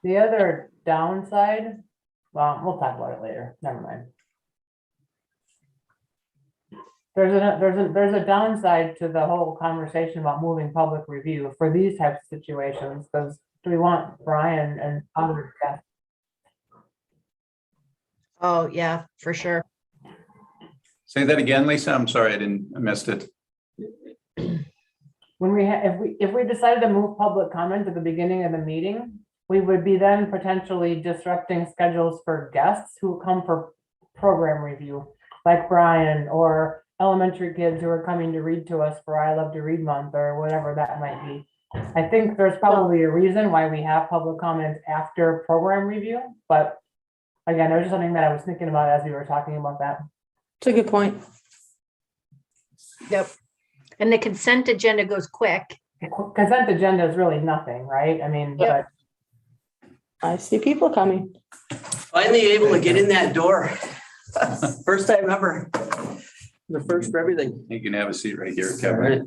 The other downside, well, we'll talk about it later. Never mind. There's a downside to the whole conversation about moving public review for these types of situations, because do we want Brian and others? Oh, yeah, for sure. Say that again, Lisa. I'm sorry, I missed it. When if we decided to move public comment at the beginning of the meeting, we would be then potentially disrupting schedules for guests who come for program review, like Brian or elementary kids who are coming to read to us for I Love to Read Month or whatever that might be. I think there's probably a reason why we have public comments after program review, but again, it was just something that I was thinking about as we were talking about that. It's a good point. Yep. And the consent agenda goes quick. Consent agenda is really nothing, right? I mean, Yep. I see people coming. Finally able to get in that door. First time ever. The first for everything. You can have a seat right here, All Kevin. right.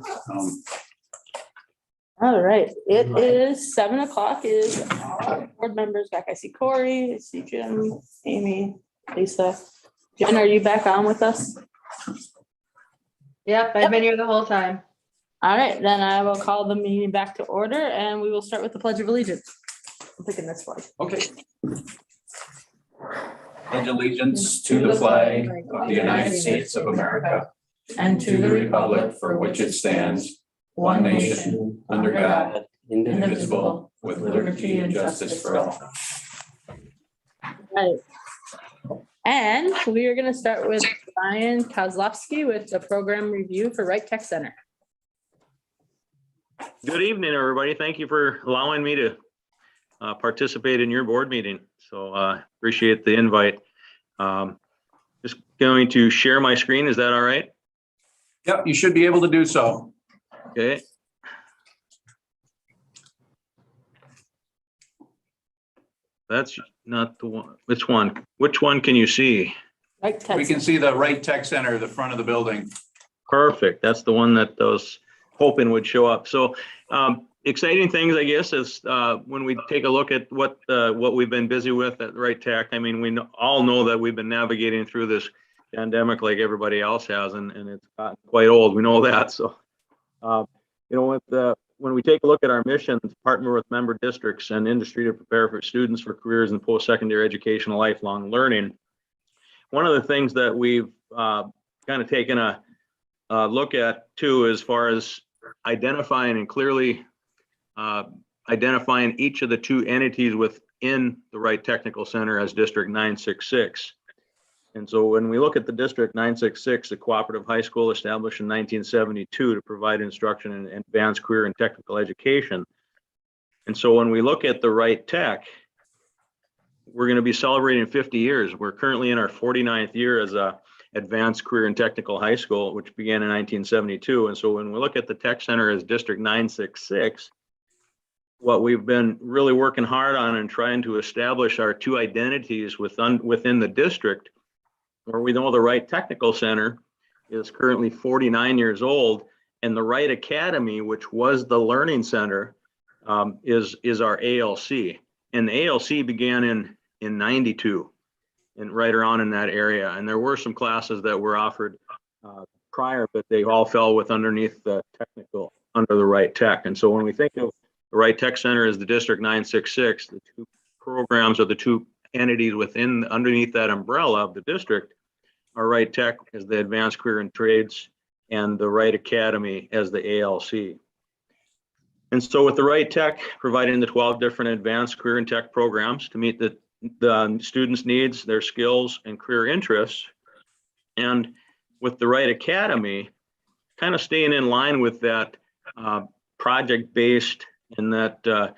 All right, it is 7 o'clock. Is all board members back? I see Corey, I see Jim, Amy, Lisa. Jen, are you back on with us? Yep, I've been here the whole time. All right, then I will call the meeting back to order and we will start with the Pledge of Allegiance. I'm picking this one. Okay. Pledge allegiance to the flag of the United States of America and to the republic for which it stands, one nation, under God, indivisible, with liberty and justice for all. Right. And we are going to start with Brian Kozlowski with the program review for Wright Tech Center. Good evening, everybody. Thank you for allowing me to participate in your board meeting. So appreciate the invite. Just going to share my screen. Is that all right? Yep, you should be able to do so. Okay. That's not the one. Which one can you see? Wright Tech We can see the Wright Tech Center, the front of the building. Perfect. That's the one that I was hoping would show up. So exciting things, I guess, is when we take a look at what we've been busy with at Wright Tech. I mean, we all know that we've been navigating through this pandemic like everybody else has, and it's gotten quite old. We know that. So, when we take a look at our mission, to partner with member districts and industry to prepare for students for careers in post-secondary education and lifelong learning. One of the things that we've kind of taken a look at too, as far as identifying and clearly identifying each of the two entities within the Wright Technical Center as District 966. And so when we look at the District 966, a cooperative high school established in 1972 to provide instruction in advanced career and technical education. And so when we look at the Wright Tech, we're going to be celebrating 50 years. We're currently in our 49th year as a advanced career and technical high school, which began in 1972. And so when we look at the Tech Center as District 966, what we've been really working hard on and trying to establish our two identities within the district, where we know the Wright Technical Center is currently 49 years old, and the Wright Academy, which was the Learning Center, is our ALC. And the ALC began in 92, and right around in that area. And there were some classes that were offered prior, but they all fell underneath the technical under the Wright Tech. And so when we think of the Wright Tech Center as the District 966, the two programs or the two entities underneath that umbrella of the district are Wright Tech as the Advanced Career and Trades and the Wright Academy as the ALC. And so with the Wright Tech providing the 12 different advanced career and tech programs to meet the students' needs, their skills, and career interests, and with the Wright Academy kind of staying in line with that project-based and that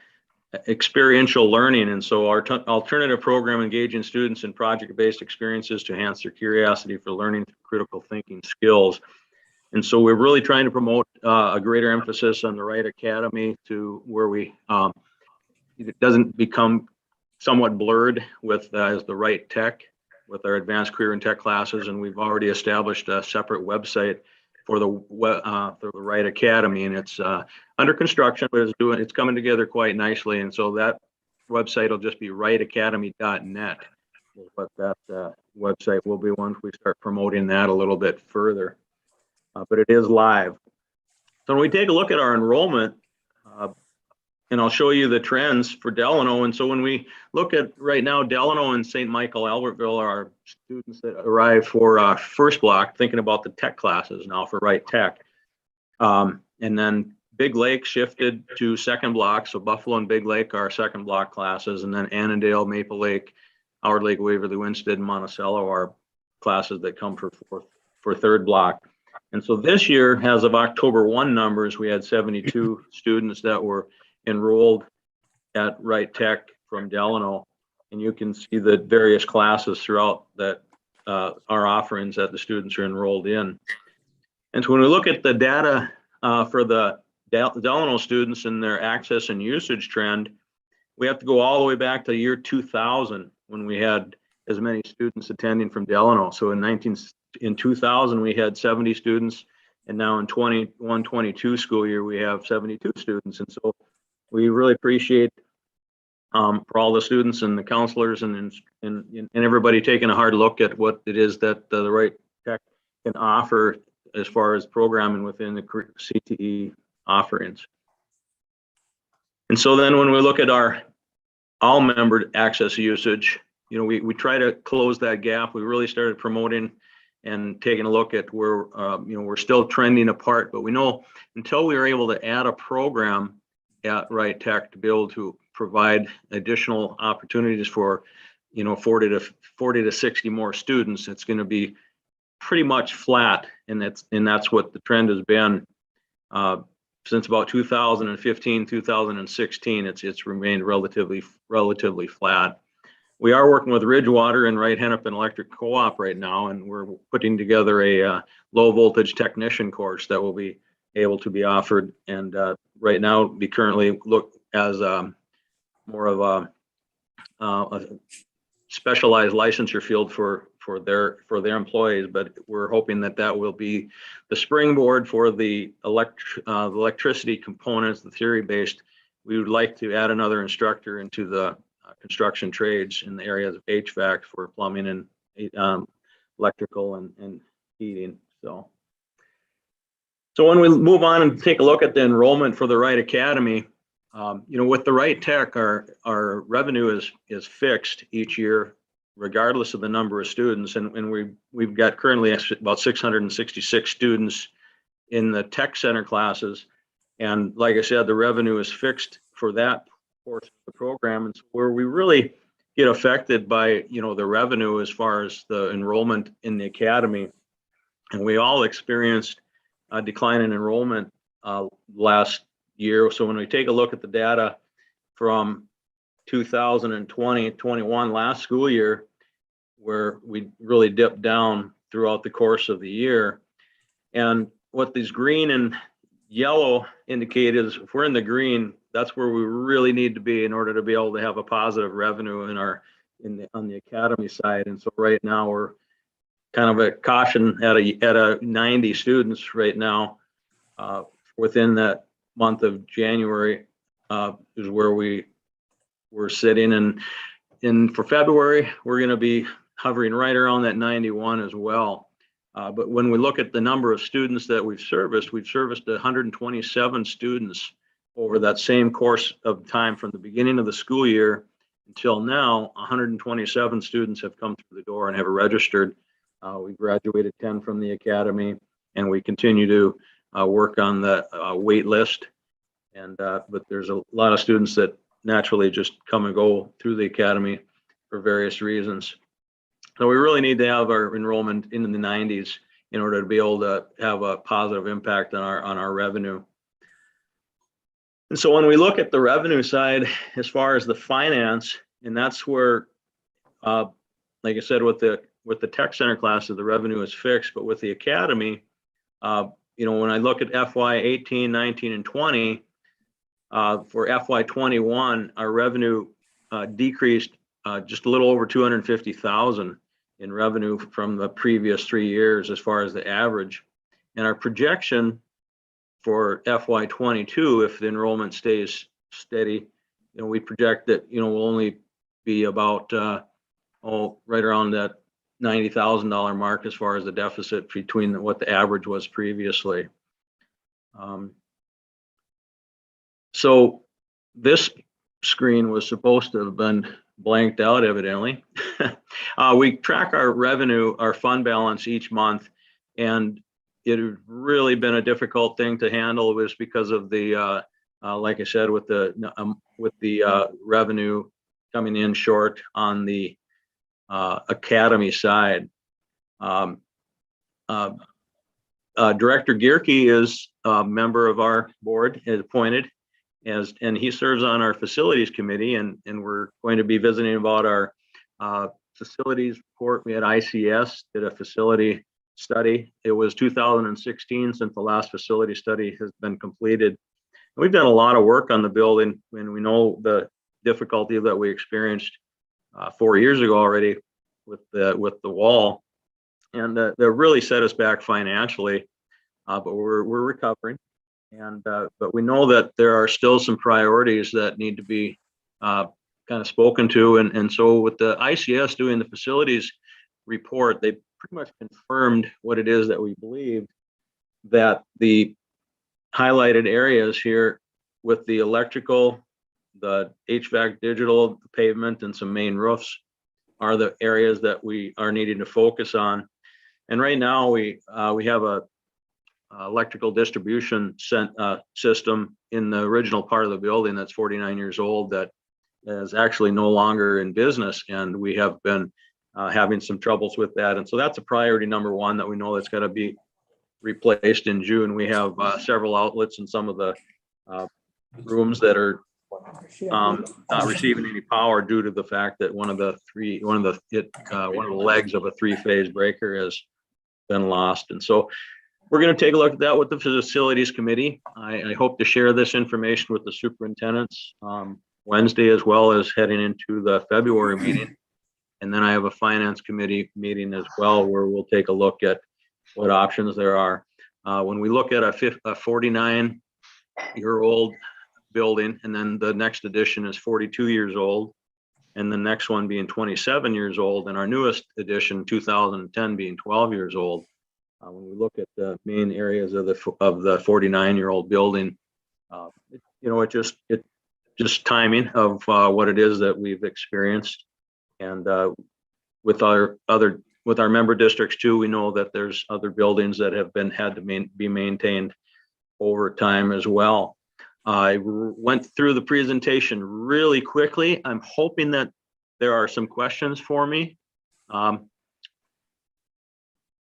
experiential learning. And so our alternative program engaging students in project-based experiences to enhance their curiosity for learning critical thinking skills. And so we're really trying to promote a greater emphasis on the Wright Academy to where it doesn't become somewhat blurred with as the Wright Tech with our advanced career and tech classes. And we've already established a separate website for the Wright Academy, and it's under construction, but it's coming together quite nicely. And so that website will just be wrightacademy.net. But that website will be once we start promoting that a little bit further. But it is live. So when we take a look at our enrollment, and I'll show you the trends for Delano. And so when we look at right now, Delano and St. Michael Albertville are students that arrive for first block, thinking about the tech classes now for Wright Tech. And then Big Lake shifted to second block. So Buffalo and Big Lake are second block classes. And then Annandale, Maple Lake, Howard Lake, Waverly, Winsted, and Monticello are classes that come for third block. And so this year, as of October 1 numbers, we had 72 students that were enrolled at Wright Tech from Delano. And you can see the various classes throughout that our offerings that the students are enrolled in. And so when we look at the data for the Delano students and their access and usage trend, we have to go all the way back to the year 2000 when we had as many students attending from Delano. So in 2000, we had 70 students, and now in 21-22 school year, we have 72 students. And so we really appreciate for all the students and the counselors and everybody taking a hard look at what it is that the Wright Tech can offer as far as programming within the CTE offerings. And so then when we look at our all member access usage, you know, we try to close that gap. We really started promoting and taking a look at where, you know, we're still trending apart, but we know until we were able to add a program at Wright Tech to be able to provide additional opportunities for, you know, 40 to 60 more students, it's going to be pretty much flat. And that's what the trend has been since about 2015, 2016. It's remained relatively flat. We are working with Ridgewater and Wright Hennepin Electric Co-op right now, and we're putting together a low voltage technician course that will be able to be offered. And right now, we currently look as more of a specialized licensure field for their employees, but we're hoping that will be the springboard for the electricity components, the theory-based. We would like to add another instructor into the construction trades in the areas of HVAC for plumbing and electrical and heating. So when we move on and take a look at the enrollment for the Wright Academy, you know, with the Wright Tech, our revenue is fixed each year, regardless of the number of students. And we've got currently about 666 students in the tech center classes. And like I said, the revenue is fixed for that portion of the program. And so where we really get affected by, you know, the revenue as far as the enrollment in the academy, and we all experienced a decline in enrollment last year. So when we take a look at the data from 2020-21 last school year, where we really dipped down throughout the course of the year, and what these green and yellow indicate is if we're in the green, that's where we really need to be in order to be able to have a positive revenue on the academy side. And so right now we're kind of a caution at a 90 students right now within that month of January is where we're sitting. And for February, we're going to be hovering right around that 91 as well. But when we look at the number of students that we've serviced 127 students over that same course of time from the beginning of the school year until now. 127 students have come through the door and have registered. We graduated 10 from the academy, and we continue to work on the wait list. And but there's a lot of students that naturally just come and go through the academy for various reasons. So we really need to have our enrollment in the 90s in order to be able to have a positive impact on our revenue. And so when we look at the revenue side, as far as the finance, and that's where, like I said, with the tech center classes, the revenue is fixed, but with the academy, you know, when I look at FY 18, 19, and 20, for FY 21, our revenue decreased just a little over 250,000 in revenue from the previous 3 years as far as the average. And our projection for FY 22, if the enrollment stays steady, we project that, we'll only be about, right around that $90,000 mark as far as the deficit between what the average was previously. So this screen was supposed to have been blanked out evidently. We track our revenue, our fund balance each month, and it has really been a difficult thing to handle. It was because of the, like I said, with the revenue coming in short on the academy side. Director Gierke is a member of our board, is appointed and he serves on our facilities committee, and we're going to be visiting about our facilities report. We had ICS did a facility study. It was 2016 since the last facility study has been completed. We've done a lot of work on the building, and we know the difficulty that we experienced 4 years ago already with the wall, and that really set us back financially. But we're recovering, and but we know that there are still some priorities that need to be kind of spoken to, and so with the ICS doing the facilities report, they pretty much confirmed what it is that we believe, that the highlighted areas here with the electrical, the HVAC, digital, the pavement, and some main roofs are the areas that we are needing to focus on. And right now we have a electrical distribution system in the original part of the building that's 49 years old that is actually no longer in business, and we have been having some troubles with that. And so that's a priority number one that we know that's got to be replaced in June. We have several outlets in some of the rooms that are not receiving any power due to the fact that one of the legs of a three-phase breaker has been lost. And so we're going to take a look at that with the facilities committee. I hope to share this information with the superintendents Wednesday, as well as heading into the February meeting. And then I have a finance committee meeting as well, where we'll take a look at what options there are. When we look at a 49-year-old building, and then the next edition is 42 years old, and the next one being 27 years old, and our newest edition, 2010, being 12 years old. When we look at the main areas of the 49-year-old building, it's just timing of what it is that we've experienced, and with our member districts too, we know that there's other buildings that have had to be maintained over time as well. I went through the presentation really quickly. I'm hoping that there are some questions for me. So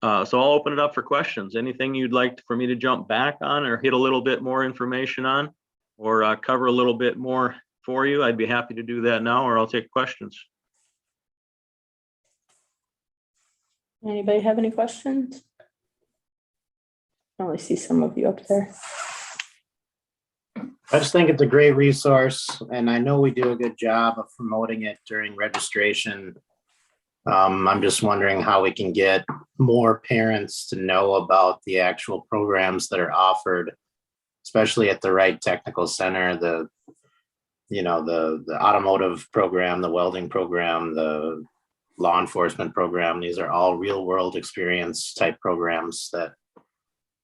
I'll open it up for questions. Anything you'd like for me to jump back on or hit a little bit more information on, or cover a little bit more for you, I'd be happy to do that now, or I'll take questions. Anybody have any questions? I only see some of you up there. I just think it's a great resource, and I know we do a good job of promoting it during registration. I'm just wondering how we can get more parents to know about the actual programs that are offered, especially at the Wright Technical Center, the automotive program, the welding program, the law enforcement program. These are all real world experience type programs that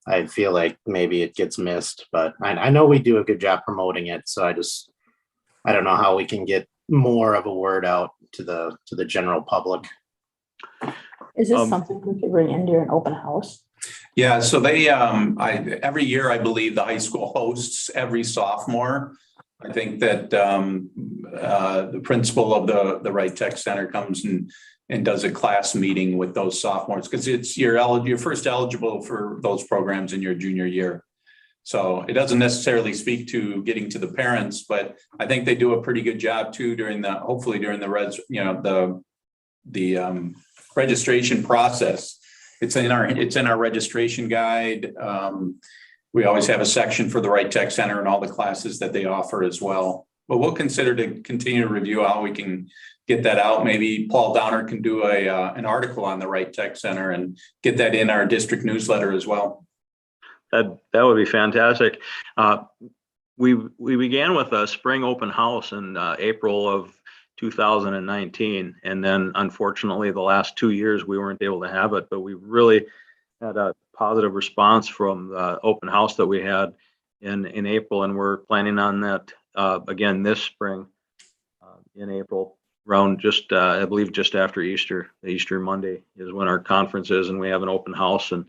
I feel like maybe it gets missed, but I know we do a good job promoting it. So I don't know how we can get more of a word out to the general public. Is this something we could bring in during an open house? Yeah, so they every year, I believe the high school hosts every sophomore. I think that the principal of the Wright Tech Center comes and does a class meeting with those sophomores, because you're first eligible for those programs in your junior year. So it doesn't necessarily speak to getting to the parents, but I think they do a pretty good job too hopefully during the registration process. It's in our registration guide. We always have a section for the Wright Tech Center and all the classes that they offer as well. But we'll consider to continue to review how we can get that out. Maybe Paul Downer can do an article on the Wright Tech Center and get that in our district newsletter as well. That would be fantastic. we began with a spring open house in April of 2019. And then unfortunately, the last 2 years, we weren't able to have it, but we really had a positive response from the open house that we had in April. And we're planning on that again this spring in April, around just, I believe just after Easter. The Easter Monday is when our conference is, and we have an open house, and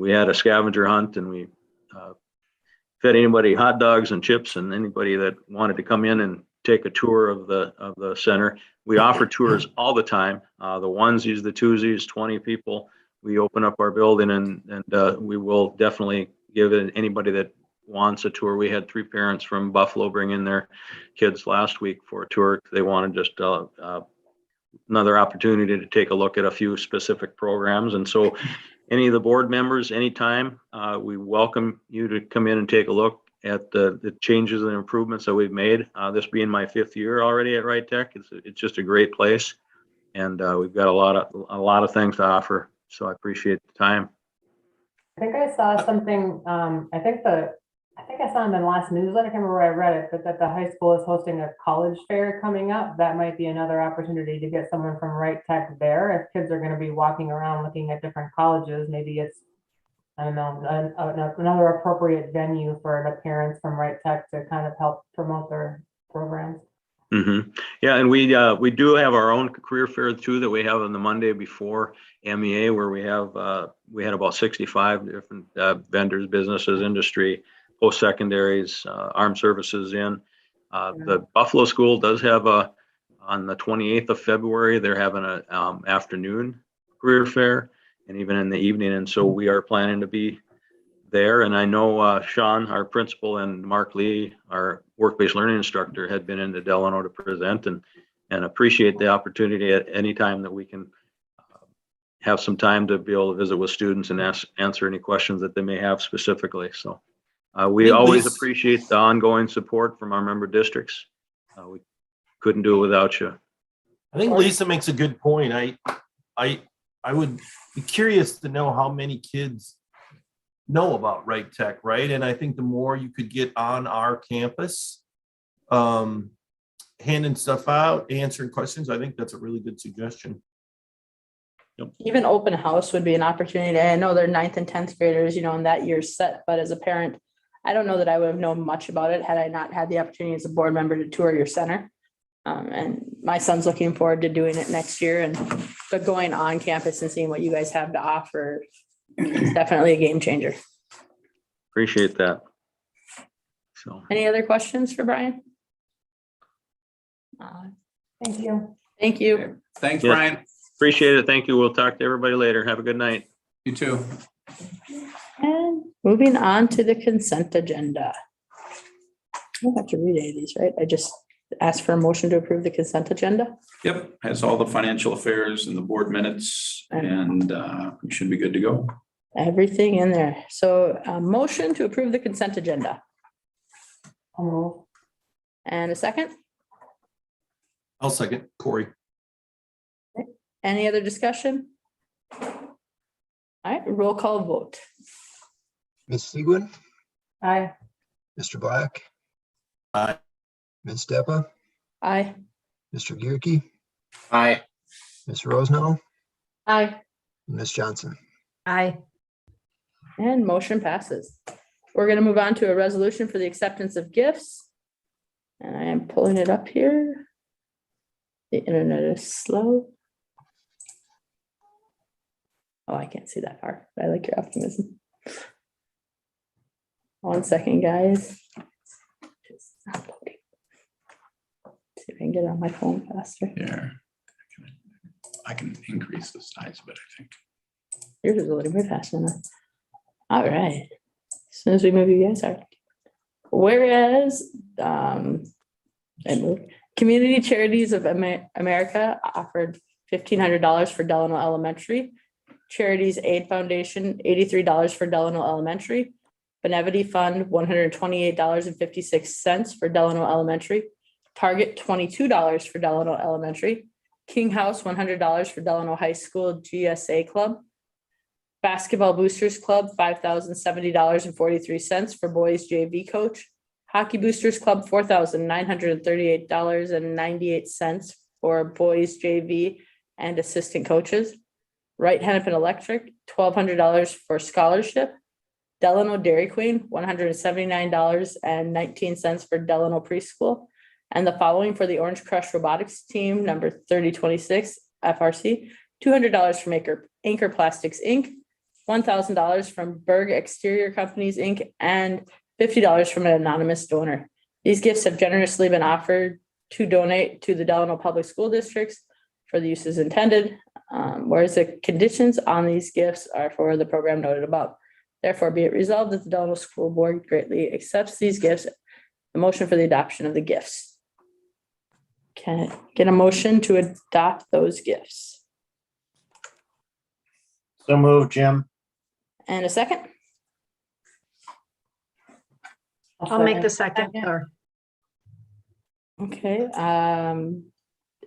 we had a scavenger hunt, and we fed anybody hot dogs and chips, and anybody that wanted to come in and take a tour of the center. We offer tours all the time, the onesies, the twosies, 20 people. We open up our building, and we will definitely give anybody that wants a tour. We had 3 parents from Buffalo bring in their kids last week for a tour. They wanted just another opportunity to take a look at a few specific programs. And so any of the board members, anytime, we welcome you to come in and take a look at the changes and improvements that we've made. This being my 5th year already at Wright Tech, it's just a great place, and we've got a lot of things to offer. So I appreciate the time. I think I saw something, I think I saw in the last newsletter, I can't remember where I read it, but that the high school is hosting a college fair coming up. That might be another opportunity to get someone from Wright Tech there. If kids are going to be walking around looking at different colleges, maybe it's, I don't know, another appropriate venue for the parents from Wright Tech to kind of help promote their programs. Mm-hmm. Yeah, and we do have our own career fair too that we have on the Monday before MEA, where we had about 65 different vendors, businesses, industry, post-secondaries, armed services in. The Buffalo School does have on the 28th of February, they're having an afternoon career fair, and even in the evening. And so we are planning to be there. And I know Sean, our principal, and Mark Lee, our work-based learning instructor, had been into Delano to present, and appreciate the opportunity at any time that we can have some time to be able to visit with students and answer any questions that they may have specifically. So we always appreciate the ongoing support from our member districts. We couldn't do it without you. I think Lisa makes a good point. I would be curious to know how many kids know about Wright Tech, right? And I think the more you could get on our campus, handing stuff out, answering questions, I think that's a really good suggestion. Even open house would be an opportunity. I know they're 9th and 10th graders, in that year's set, but as a parent, I don't know that I would have known much about it had I not had the opportunity as a board member to tour your center. And my son's looking forward to doing it next year, but going on campus and seeing what you guys have to offer is definitely a game changer. Appreciate that. So, any other questions for Brian? Thank you. Thank you. Thanks, Yeah. Brian. Appreciate it. Thank you. We'll talk to everybody later. Have a good night. You too. And moving on to the consent agenda. I don't have to read any of these, right? I just asked for a motion to approve the consent agenda. Yep, has all the financial affairs and the board minutes, and we should be good to go. Everything in there. So a motion to approve the consent agenda. And a second? I'll second. Corey. Any other discussion? All right, roll call vote. Ms. Seguin, Aye. Mr. Black, Aye. Ms. Steppa, Aye. Mr. Gierke, Aye. Ms. Rosenau, Aye. and Ms. Johnson. Aye. And motion passes. We're going to move on to a resolution for the acceptance of gifts. And I am pulling it up here. The internet is slow. Oh, I can't see that far. I like your optimism. 1 second, guys. Just not loading. See if I can get it on my phone faster. Yeah. I can increase the size of it, I think. Yours is loading way faster enough. All right. As soon as we move, you guys are. Whereas, Community Charities of America offered $1,500 for Delano Elementary. Charities Aid Foundation, $83 for Delano Elementary. Benevity Fund, $128.56 for Delano Elementary. Target, $22 for Delano Elementary. King House, $100 for Delano High School GSA Club. Basketball Boosters Club, $5,070.43 for boys JV coach. Hockey Boosters Club, $4,938.98 for boys JV and assistant coaches. Wright Hennepin Electric, $1,200 for scholarship. Delano Dairy Queen, $179.19 for Delano Preschool. And the following for the Orange Crush Robotics Team, number 3026 FRC, $200 from Anchor Plastics Inc., $1,000 from Berg Exterior Companies Inc., and $50 from an anonymous donor. These gifts have generously been offered to donate to the Delano Public School Districts for the uses intended, whereas the conditions on these gifts are for the program noted above. Therefore, be it resolved that the Delano School Board greatly accepts these gifts. The motion for the adoption of the gifts. Can I get a motion to adopt those gifts? So move, Jim. And a second? I'll make the second. Or Okay,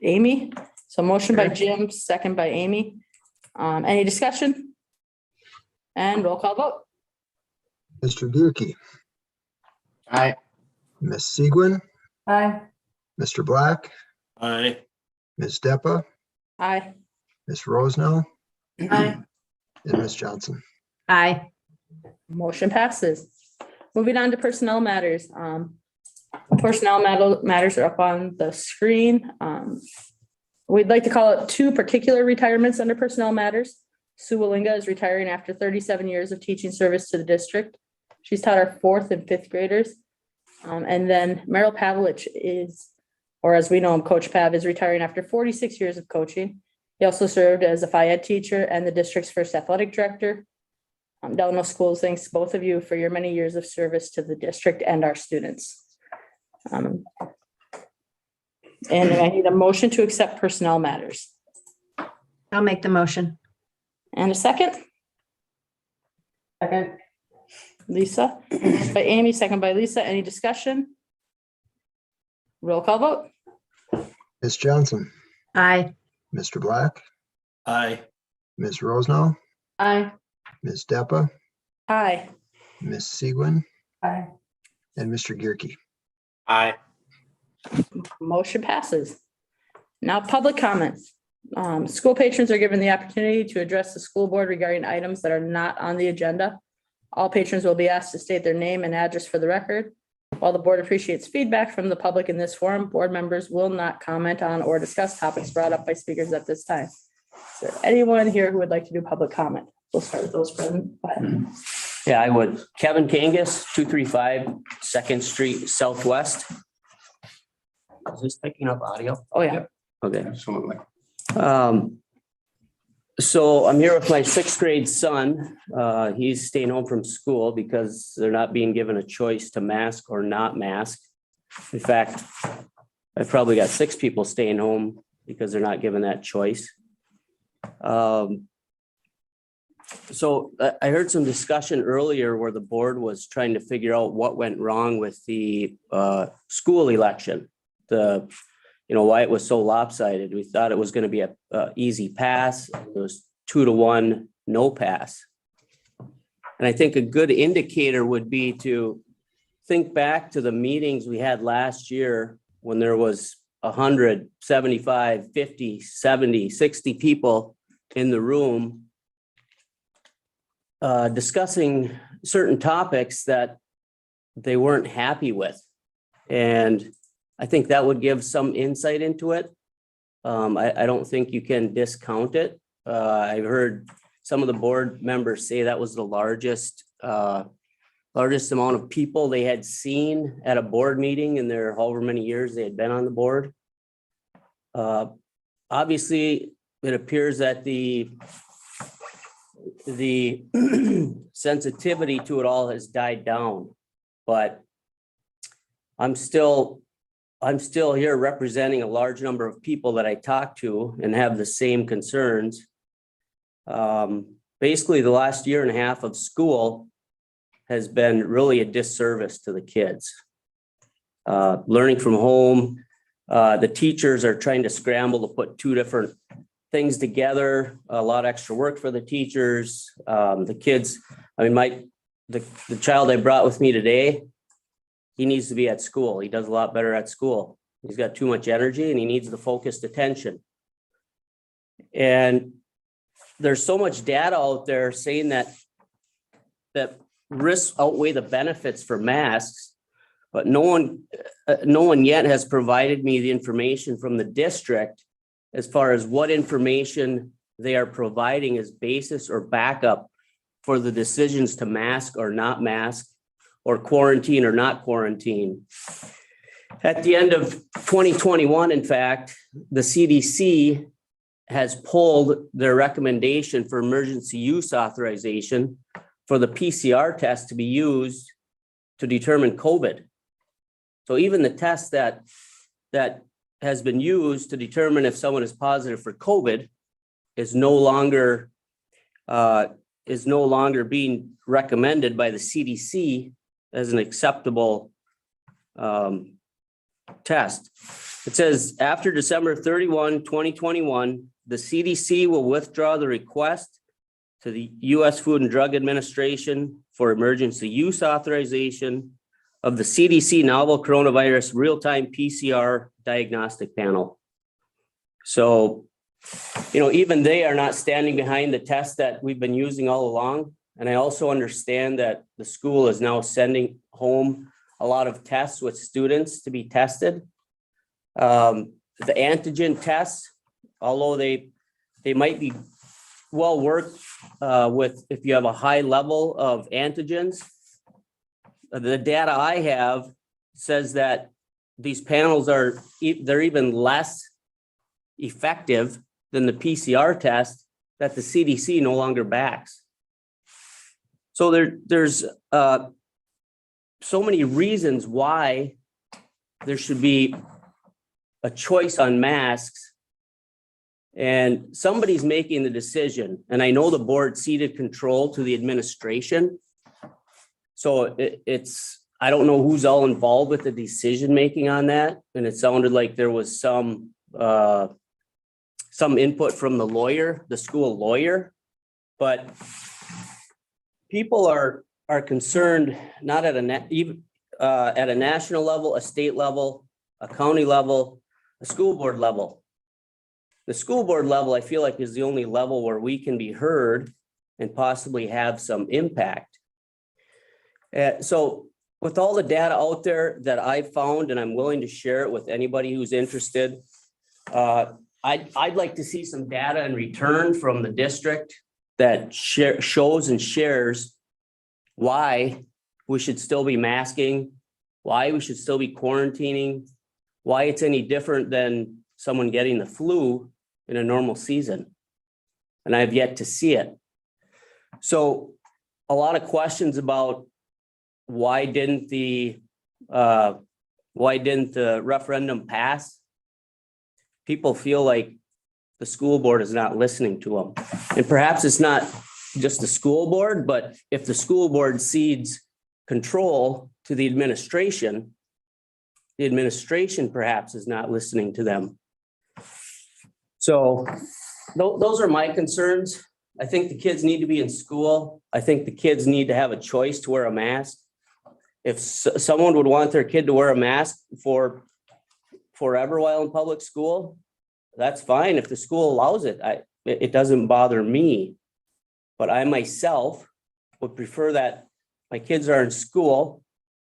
Amy, so motion by Jim, second by Amy. Any discussion? And roll call vote. Mr. Gearke, Aye. Ms. Segwin, Aye. Mr. Black, Aye. Ms. Deppa, Aye. Ms. Rosenau, Aye. and Ms. Johnson. aye. Motion passes. Moving on to personnel matters. Personnel matters are up on the screen. We'd like to call it two particular retirements under personnel matters. Sue Wallinga is retiring after 37 years of teaching service to the district. She's taught our 4th and 5th graders. And then Merrill Pavlich is, or as we know him, Coach Pav, is retiring after 46 years of coaching. He also served as a Phi Ed teacher and the district's first athletic director. Delano Schools thanks both of you for your many years of service to the district and our students. And I need a motion to accept personnel matters. I'll make the motion. And a second, Second. Lisa, by Amy, second by Lisa. Any discussion? Roll call vote. Ms. Johnson, Aye. Mr. Black, Aye. Ms. Rosenau, Aye. Ms. Deppa, Aye. Ms. Segwin, Aye. and Mr. Gearke. Aye. Motion passes. Now, public comments. School patrons are given the opportunity to address the school board regarding items that are not on the agenda. All patrons will be asked to state their name and address for the record. While the board appreciates feedback from the public in this forum, board members will not comment on or discuss topics brought up by speakers at this time. Is there anyone here who would like to do public comment? We'll start with those present. Go ahead. Yeah, I would. Kevin Kangas, 235 2nd Street Southwest. Is this picking up audio? Oh, yeah. Okay. Absolutely. So I'm here with my 6th grade son. He's staying home from school because they're not being given a choice to mask or not mask. In fact, I've probably got 6 people staying home because they're not given that choice. So I heard some discussion earlier where the board was trying to figure out what went wrong with the school election. Why it was so lopsided. We thought it was going to be a easy pass. It was 2-1 no pass. And I think a good indicator would be to think back to the meetings we had last year when there was 100, 75, 50, 70, 60 people in the room discussing certain topics that they weren't happy with. And I think that would give some insight into it. I don't think you can discount it. I've heard some of the board members say that was the largest amount of people they had seen at a board meeting in their however many years they had been on the board. Obviously, it appears that the sensitivity to it all has died down, but I'm still here representing a large number of people that I talk to and have the same concerns. Basically, the last year and a half of school has been really a disservice to the kids. Learning from home, the teachers are trying to scramble to put 2 different things together, a lot of extra work for the teachers. The kids, the child I brought with me today, he needs to be at school. He does a lot better at school. He's got too much energy and he needs the focused attention. And there's so much data out there saying that risks outweigh the benefits for masks, but no one yet has provided me the information from the district as far as what information they are providing as basis or backup for the decisions to mask or not mask, or quarantine or not quarantine. At the end of 2021, in fact, the CDC has pulled their recommendation for emergency use authorization for the PCR test to be used to determine COVID. So even the test that has been used to determine if someone is positive for COVID is no longer being recommended by the CDC as an acceptable test. It says after December 31, 2021, the CDC will withdraw the request to the U.S. Food and Drug Administration for emergency use authorization of the CDC novel coronavirus real-time PCR diagnostic panel. So, even they are not standing behind the test that we've been using all along. And I also understand that the school is now sending home a lot of tests with students to be tested. The antigen tests, although they might be well worked with if you have a high level of antigens, the data I have says that these panels they're even less effective than the PCR test that the CDC no longer backs. So there's so many reasons why there should be a choice on masks, and somebody's making the decision. And I know the board ceded control to the administration. So I don't know who's all involved with the decision-making on that. And it sounded like there was some input from the school lawyer, but people are concerned not at a national level, a state level, a county level, a school board level. The school board level, I feel like, is the only level where we can be heard and possibly have some impact. So with all the data out there that I found, and I'm willing to share it with anybody who's interested, I'd like to see some data in return from the district that shows and shares why we should still be masking, why we should still be quarantining, why it's any different than someone getting the flu in a normal season. And I've yet to see it. So a lot of questions about why didn't the referendum pass? People feel like the school board is not listening to them. And perhaps it's not just the school board, but if the school board cedes control to the administration perhaps is not listening to them. So those are my concerns. I think the kids need to be in school. I think the kids need to have a choice to wear a mask. If someone would want their kid to wear a mask for forever while in public school, that's fine. If the school allows it, it doesn't bother me. But I myself would prefer that my kids are in school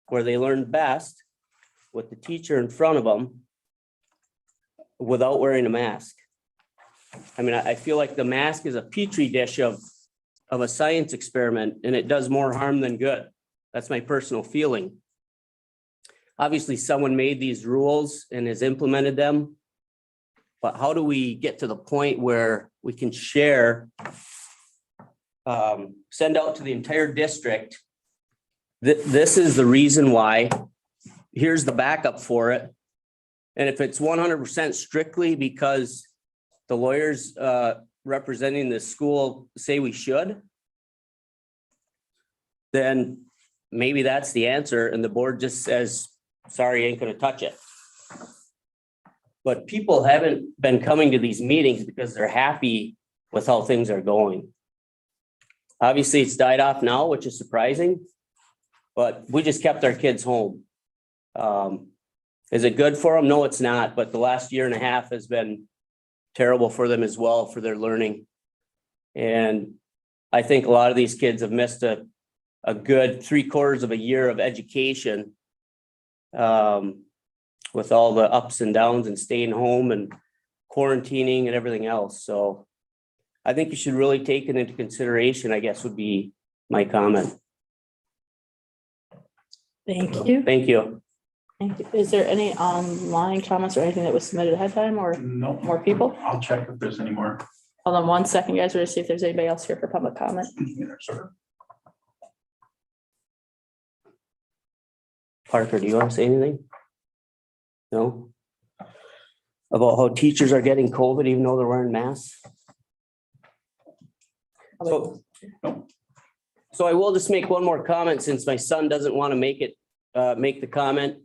where they learn best with the teacher in front of them without wearing a mask. I mean, I feel like the mask is a petri dish of a science experiment, and it does more harm than good. That's my personal feeling. Obviously, someone made these rules and has implemented them, but how do we get to the point where we can share, send out to the entire district, this is the reason why, here's the backup for it. And if it's 100% strictly because the lawyers representing the school say we should, then maybe that's the answer, and the board just says, sorry, ain't gonna touch it. But people haven't been coming to these meetings because they're happy with how things are going. Obviously, it's died off now, which is surprising, but we just kept our kids home. Is it good for them? No, it's not, but the last year and a half has been terrible for them as well for their learning. And I think a lot of these kids have missed a good 3/4 of a year of education with all the ups and downs and staying home and quarantining and everything else. So I think you should really take it into consideration, I guess would be my comment. Thank you. Thank you. Thank you. Is there any online comments or anything that was submitted ahead of time or No, more people? I'll check if there's any more. Hold on 1 second, guys. We're gonna see if there's anybody else here for public comment. Parker, do you want to say anything? No? About how teachers are getting COVID even though they're wearing masks? So I will just make one more comment since my son doesn't want to make the comment.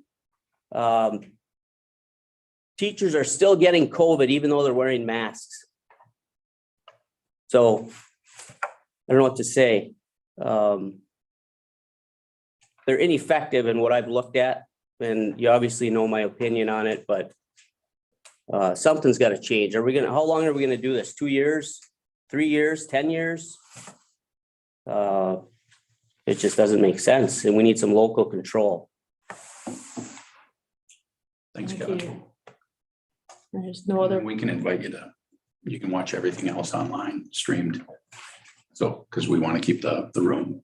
Teachers are still getting COVID even though they're wearing masks. So I don't know what to say. They're ineffective in what I've looked at, and you obviously know my opinion on it, but something's got to change. How long are we going to do this? 2 years, 3 years, 10 years? It just doesn't make sense, and we need some local control. Thanks, Thank Kevin. you. There's no other, We can invite you can watch everything else online streamed. So, because we want to keep the room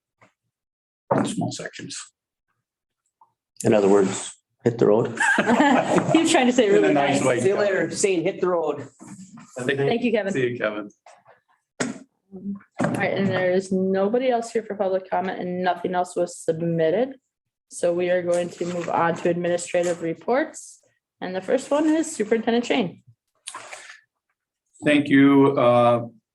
in small sections. In other words, hit the road. he was trying to say it In a really nice nice. way. See you later, saying hit the road. Thank you, Kevin. See you, Kevin. All right, and there is nobody else here for public comment and nothing else was submitted. So we are going to move on to administrative reports. And the first one is Superintendent Shane. Thank you,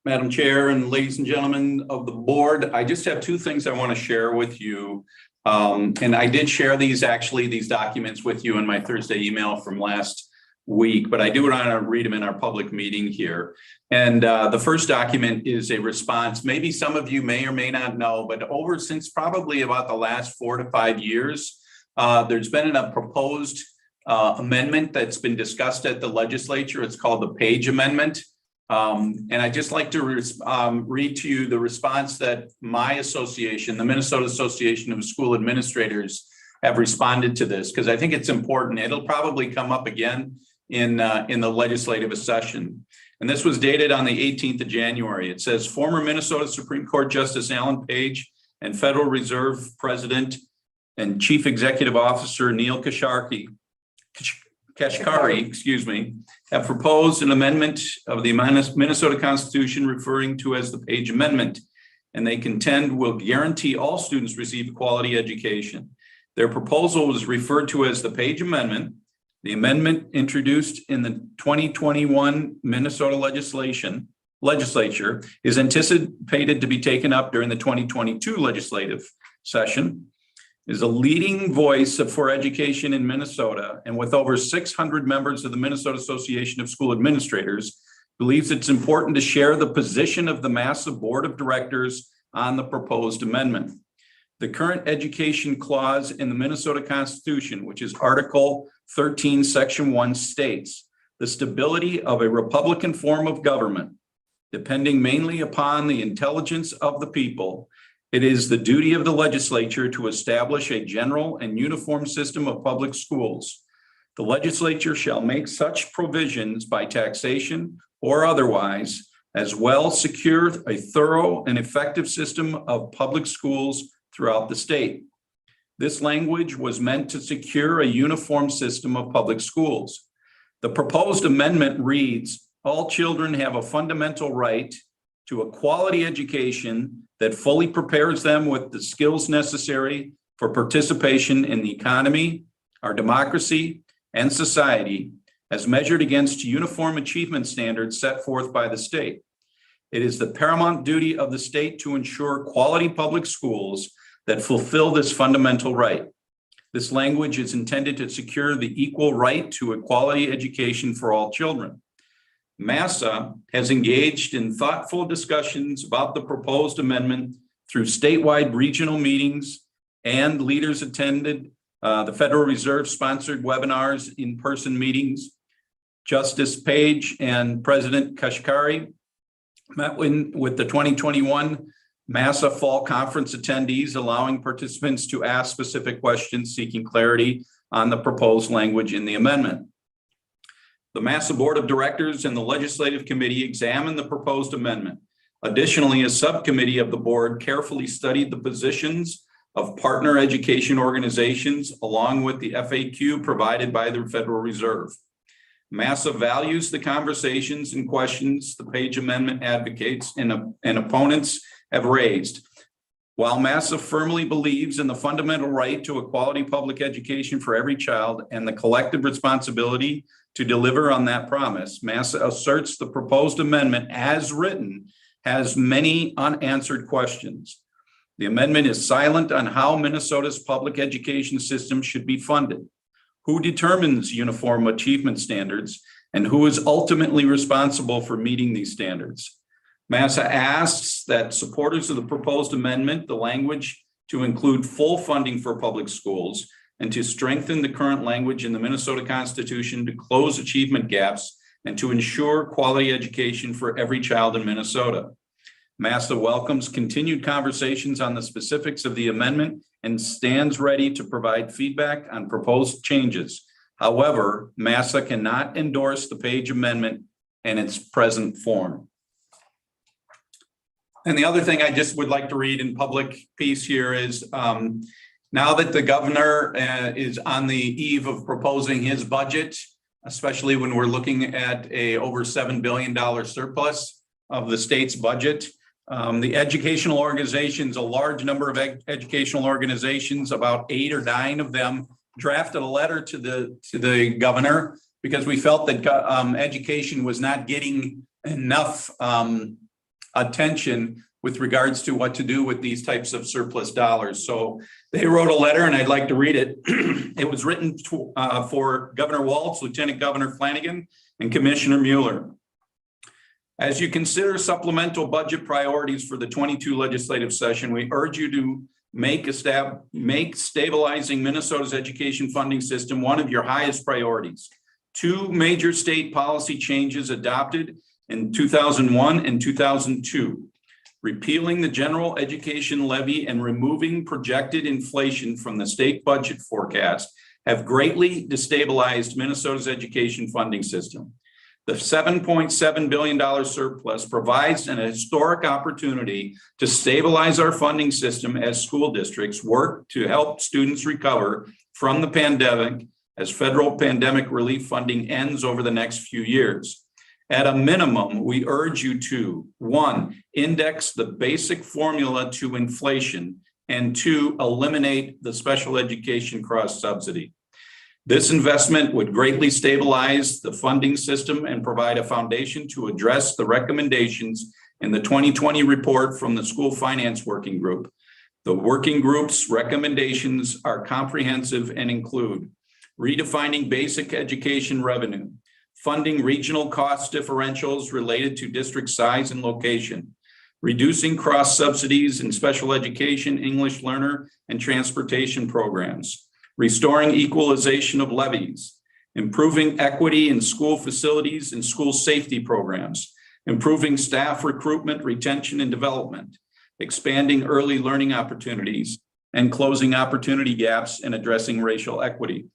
Madam Chair and ladies and gentlemen of the board. I just have two things I want to share with you. And I did share these documents with you in my Thursday email from last week, but I do want to read them in our public meeting here. And the first document is a response. Maybe some of you may or may not know, but since probably about the last 4 to 5 years, there's been a proposed amendment that's been discussed at the legislature. It's called the Page Amendment. And I'd just like to read to you the response that my association, the Minnesota Association of School Administrators, have responded to this, because I think it's important. It'll probably come up again in the legislative session. And this was dated on the 18th of January. It says, former Minnesota Supreme Court Justice Alan Page and Federal Reserve President and Chief Executive Officer Neil Kashkari, have proposed an amendment of the Minnesota Constitution referring to as the Page Amendment, and they contend will guarantee all students receive quality education. Their proposal was referred to as the Page Amendment. The amendment introduced in the 2021 Minnesota legislature is anticipated to be taken up during the 2022 legislative session, is a leading voice for education in Minnesota, and with over 600 members of the Minnesota Association of School Administrators, believes it's important to share the position of the massive board of directors on the proposed amendment. The current education clause in the Minnesota Constitution, which is Article 13, Section 1, states, the stability of a Republican form of government, depending mainly upon the intelligence of the people, it is the duty of the legislature to establish a general and uniform system of public schools. The legislature shall make such provisions by taxation or otherwise, as well secure a thorough and effective system of public schools throughout the state. This language was meant to secure a uniform system of public schools. The proposed amendment reads, all children have a fundamental right to a quality education that fully prepares them with the skills necessary for participation in the economy, our democracy, and society, as measured against uniform achievement standards set forth by the state. It is the paramount duty of the state to ensure quality public schools that fulfill this fundamental right. This language is intended to secure the equal right to a quality education for all children. MASA has engaged in thoughtful discussions about the proposed amendment through statewide regional meetings, and leaders attended The Federal Reserve sponsored webinars, in-person meetings. Justice Page and President Kashkari met with the 2021 MASSA Fall Conference attendees, allowing participants to ask specific questions seeking clarity on the proposed language in the amendment. The MASSA Board of Directors and the Legislative Committee examined the proposed amendment. Additionally, a subcommittee of the board carefully studied the positions of partner education organizations along with the FAQ provided by the Federal Reserve. MASSA values the conversations and questions the Page Amendment advocates and opponents have raised. While MASSA firmly believes in the fundamental right to a quality public education for every child and the collective responsibility to deliver on that promise, MASSA asserts the proposed amendment as written has many unanswered questions. The amendment is silent on how Minnesota's public education system should be funded, who determines uniform achievement standards, and who is ultimately responsible for meeting these standards. MASSA asks that supporters of the proposed amendment, the language to include full funding for public schools and to strengthen the current language in the Minnesota Constitution to close achievement gaps and to ensure quality education for every child in Minnesota. MASSA welcomes continued conversations on the specifics of the amendment and stands ready to provide feedback on proposed changes. However, MASSA cannot endorse the Page Amendment in its present form. And the other thing I just would like to read in public piece here is now that the governor is on the eve of proposing his budget, especially when we're looking at a over $7 billion surplus of the state's budget, the educational organizations, a large number of educational organizations, about 8 or 9 of them, drafted a letter to the governor because we felt that education was not getting enough attention with regards to what to do with these types of surplus dollars. So they wrote a letter, and I'd like to read it. It was written for Governor Walz, Lieutenant Governor Flanagan, and Commissioner Mueller. As you consider supplemental budget priorities for the 22 legislative session, we urge you to make stabilizing Minnesota's education funding system one of your highest priorities. 2 major state policy changes adopted in 2001 and 2002, repealing the general education levy and removing projected inflation from the state budget forecast, have greatly destabilized Minnesota's education funding system. The $7.7 billion surplus provides an historic opportunity to stabilize our funding system as school districts work to help students recover from the pandemic as federal pandemic relief funding ends over the next few years. At a minimum, we urge you to, 1, index the basic formula to inflation, and 2, eliminate the special education cross subsidy. This investment would greatly stabilize the funding system and provide a foundation to address the recommendations in the 2020 report from the School Finance Working Group. The working group's recommendations are comprehensive and include redefining basic education revenue, funding regional cost differentials related to district size and location, reducing cross subsidies in special education, English learner, and transportation programs, restoring equalization of levies, improving equity in school facilities and school safety programs, improving staff recruitment, retention, and development, expanding early learning opportunities, and closing opportunity gaps and addressing racial equity.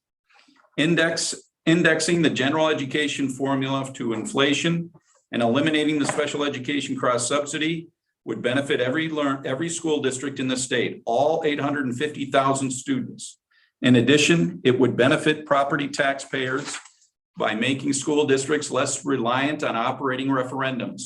Indexing the general education formula to inflation and eliminating the special education cross subsidy would benefit every school district in the state, all 850,000 students. In addition, it would benefit property taxpayers by making school districts less reliant on operating referendums.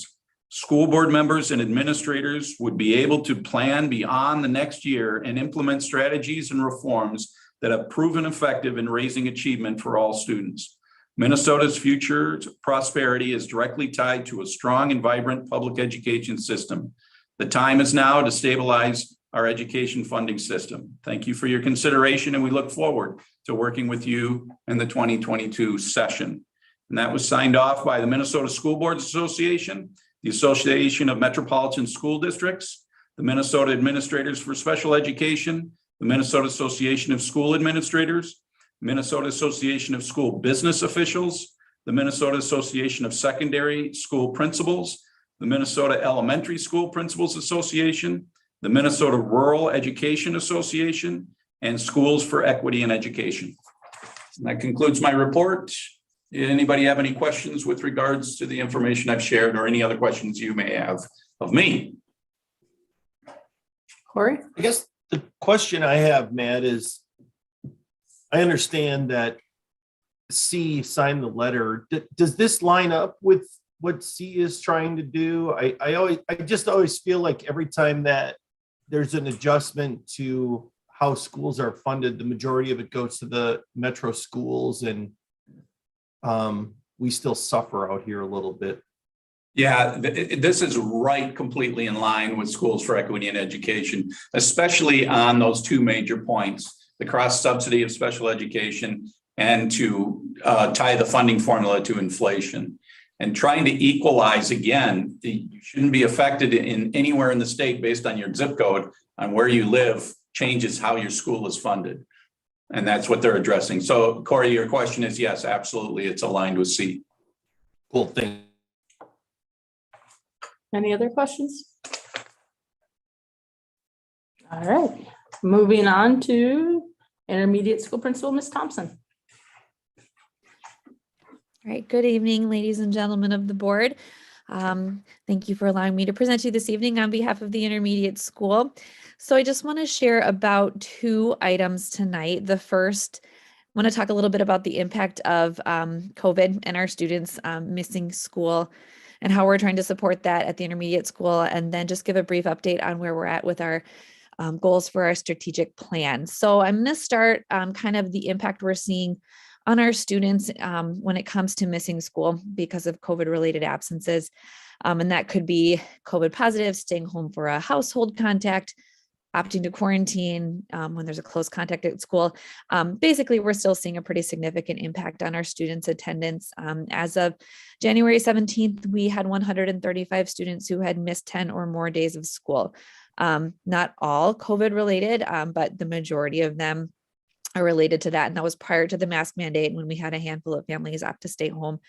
School board members and administrators would be able to plan beyond the next year and implement strategies and reforms that have proven effective in raising achievement for all students. Minnesota's future prosperity is directly tied to a strong and vibrant public education system. The time is now to stabilize our education funding system. Thank you for your consideration, and we look forward to working with you in the 2022 session. And that was signed off by the Minnesota School Boards Association, the Association of Metropolitan School Districts, the Minnesota Administrators for Special Education, the Minnesota Association of School Administrators, Minnesota Association of School Business Officials, the Minnesota Association of Secondary School Principals, the Minnesota Elementary School Principals Association, the Minnesota Rural Education Association, and Schools for Equity in Education. And that concludes my report. Anybody have any questions with regards to the information I've shared, or any other questions you may have of me? Corey? I guess the question I have, Matt, is I understand that C signed the letter. Does this line up with what C is trying to do? I just always feel like every time that there's an adjustment to how schools are funded, the majority of it goes to the metro schools, and we still suffer out here a little bit. Yeah, this is right completely in line with Schools for Equity in Education, especially on those two major points, the cross subsidy of special education and to tie the funding formula to inflation. And trying to equalize, again, you shouldn't be affected in anywhere in the state based on your zip code on where you live changes how your school is funded. And that's what they're addressing. So Corey, your question is yes, absolutely. It's aligned with C. Cool thing. Any other questions? All right, moving on to intermediate school principal, Ms. Thompson. All right, good evening, ladies and gentlemen of the board. Thank you for allowing me to present to you this evening on behalf of the intermediate school. So I just want to share about 2 items tonight. The first, I want to talk a little bit about the impact of COVID and our students missing school and how we're trying to support that at the intermediate school, and then just give a brief update on where we're at with our goals for our strategic plan. So I'm going to start kind of the impact we're seeing on our students when it comes to missing school because of COVID-related absences. And that could be COVID positive, staying home for a household contact, opting to quarantine when there's a close contact at school. Basically, we're still seeing a pretty significant impact on our students' attendance. As of January 17th, we had 135 students who had missed 10 or more days of school. Not all COVID related, but the majority of them are related to that. And that was prior to the mask mandate when we had a handful of families opt to stay home.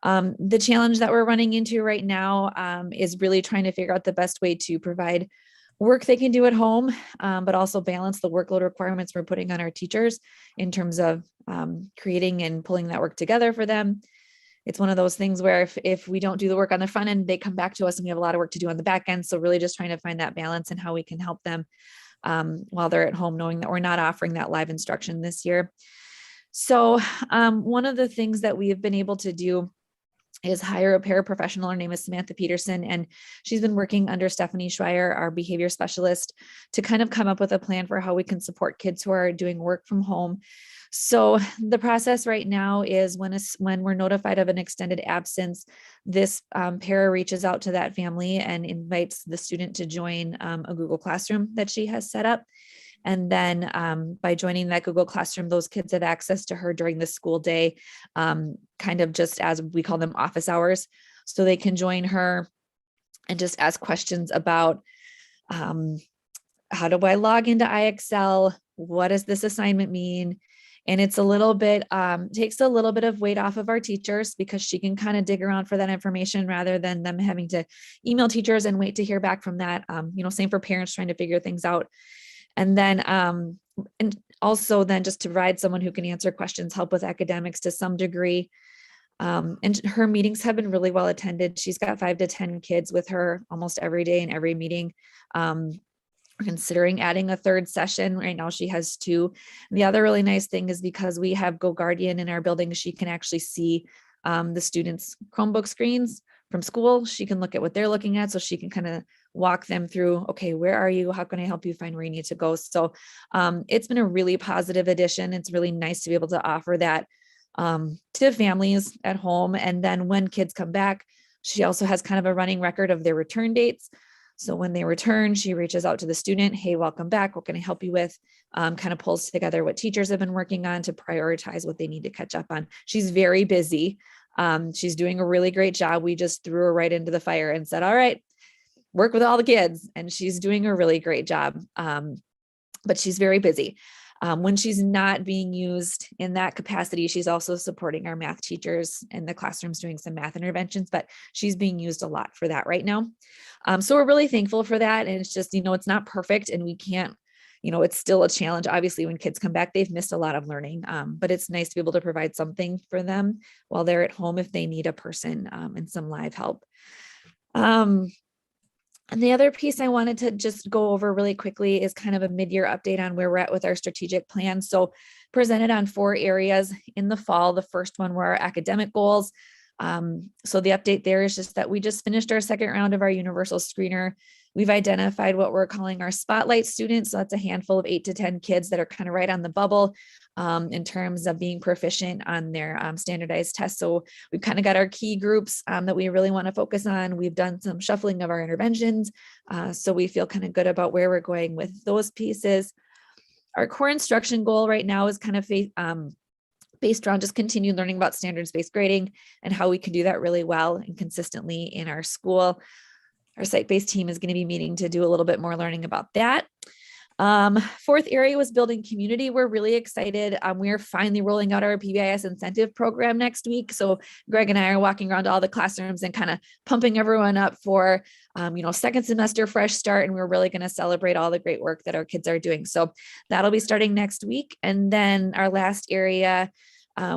The challenge that we're running into right now is really trying to figure out the best way to provide work they can do at home, but also balance the workload requirements we're putting on our teachers in terms of creating and pulling that work together for them. It's one of those things where if we don't do the work on the front end, they come back to us and we have a lot of work to do on the back end. So really just trying to find that balance and how we can help them while they're at home, knowing that we're not offering that live instruction this year. So one of the things that we have been able to do is hire a paraprofessional. Her name is Samantha Peterson, and she's been working under Stephanie Schreier, our behavior specialist, to kind of come up with a plan for how we can support kids who are doing work from home. So the process right now is when we're notified of an extended absence, this para reaches out to that family and invites the student to join a Google Classroom that she has set up. And then by joining that Google Classroom, those kids have access to her during the school day, kind of just as we call them office hours. So they can join her and just ask questions about how do I log into IXL? What does this assignment mean? And it's a little bit, takes a little bit of weight off of our teachers because she can kind of dig around for that information rather than them having to email teachers and wait to hear back from that. Same for parents trying to figure things out. And then, and also then just to provide someone who can answer questions, help with academics to some degree. And her meetings have been really well attended. She's got 5 to 10 kids with her almost every day in every meeting. We're considering adding a 3rd session. Right now she has 2. And the other really nice thing is because we have Go Guardian in our building, she can actually see the students' Chromebook screens from school. She can look at what they're looking at, so she can kind of walk them through, okay, where are you? How can I help you find where you need to go? So it's been a really positive addition. It's really nice to be able to offer that to families at home. And then when kids come back, she also has kind of a running record of their return dates. So when they return, she reaches out to the student, hey, welcome back. What can I help you with? Kind of pulls together what teachers have been working on to prioritize what they need to catch up on. She's very busy. She's doing a really great job. We just threw her right into the fire and said, all right, work with all the kids. And she's doing a really great job. but she's very busy. When she's not being used in that capacity, she's also supporting our math teachers in the classrooms doing some math interventions, but she's being used a lot for that right now. So we're really thankful for that. And it's just, it's not perfect and we can't, it's still a challenge. Obviously, when kids come back, they've missed a lot of learning, but it's nice to be able to provide something for them while they're at home if they need a person and some live help. And the other piece I wanted to just go over really quickly is kind of a mid-year update on where we're at with our strategic plan. So presented on 4 areas in the fall. The first one were our academic goals. So the update there is just that we just finished our second round of our universal screener. We've identified what we're calling our spotlight students. So that's a handful of 8 to 10 kids that are kind of right on the bubble in terms of being proficient on their standardized tests. So we've kind of got our key groups that we really want to focus on. We've done some shuffling of our interventions. So we feel kind of good about where we're going with those pieces. Our core instruction goal right now is kind of based around just continued learning about standards-based grading and how we can do that really well and consistently in our school. Our site-based team is going to be meeting to do a little bit more learning about that. Fourth area was building community. We're really excited. We're finally rolling out our PBIS incentive program next week. So Greg and I are walking around to all the classrooms and kind of pumping everyone up for, second semester fresh start. And we're really going to celebrate all the great work that our kids are doing. So that'll be starting next week. And then our last area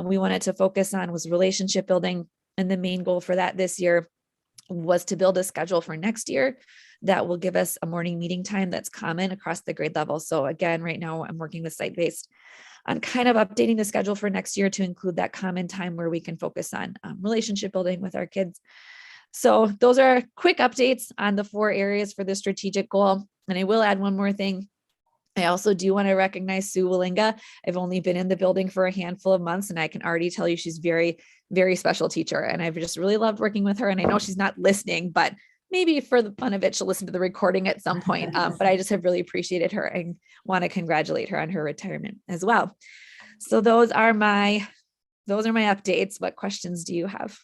we wanted to focus on was relationship building. And the main goal for that this year was to build a schedule for next year that will give us a morning meeting time that's common across the grade level. So again, right now I'm working with site-based on kind of updating the schedule for next year to include that common time where we can focus on relationship building with our kids. So those are quick updates on the 4 areas for the strategic goal. And I will add one more thing. I also do want to recognize Sue Willinga. I've only been in the building for a handful of months, and I can already tell you she's very, very special teacher. And I've just really loved working with her. And I know she's not listening, but maybe for the fun of it, she'll listen to the recording at some point. But I just have really appreciated her and want to congratulate her on her retirement as well. So those are my updates. What questions do you have?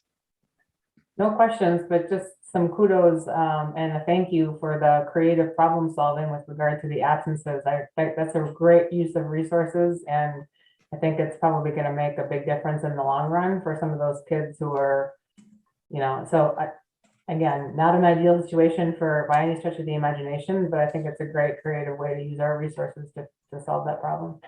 No questions, but just some kudos and a thank you for the creative problem solving with regard to the absences. I think that's a great use of resources, and I think it's probably going to make a big difference in the long run for some of those kids who are, again, not an ideal situation by any stretch of the imagination, but I think it's a great creative way to use our resources to solve that problem.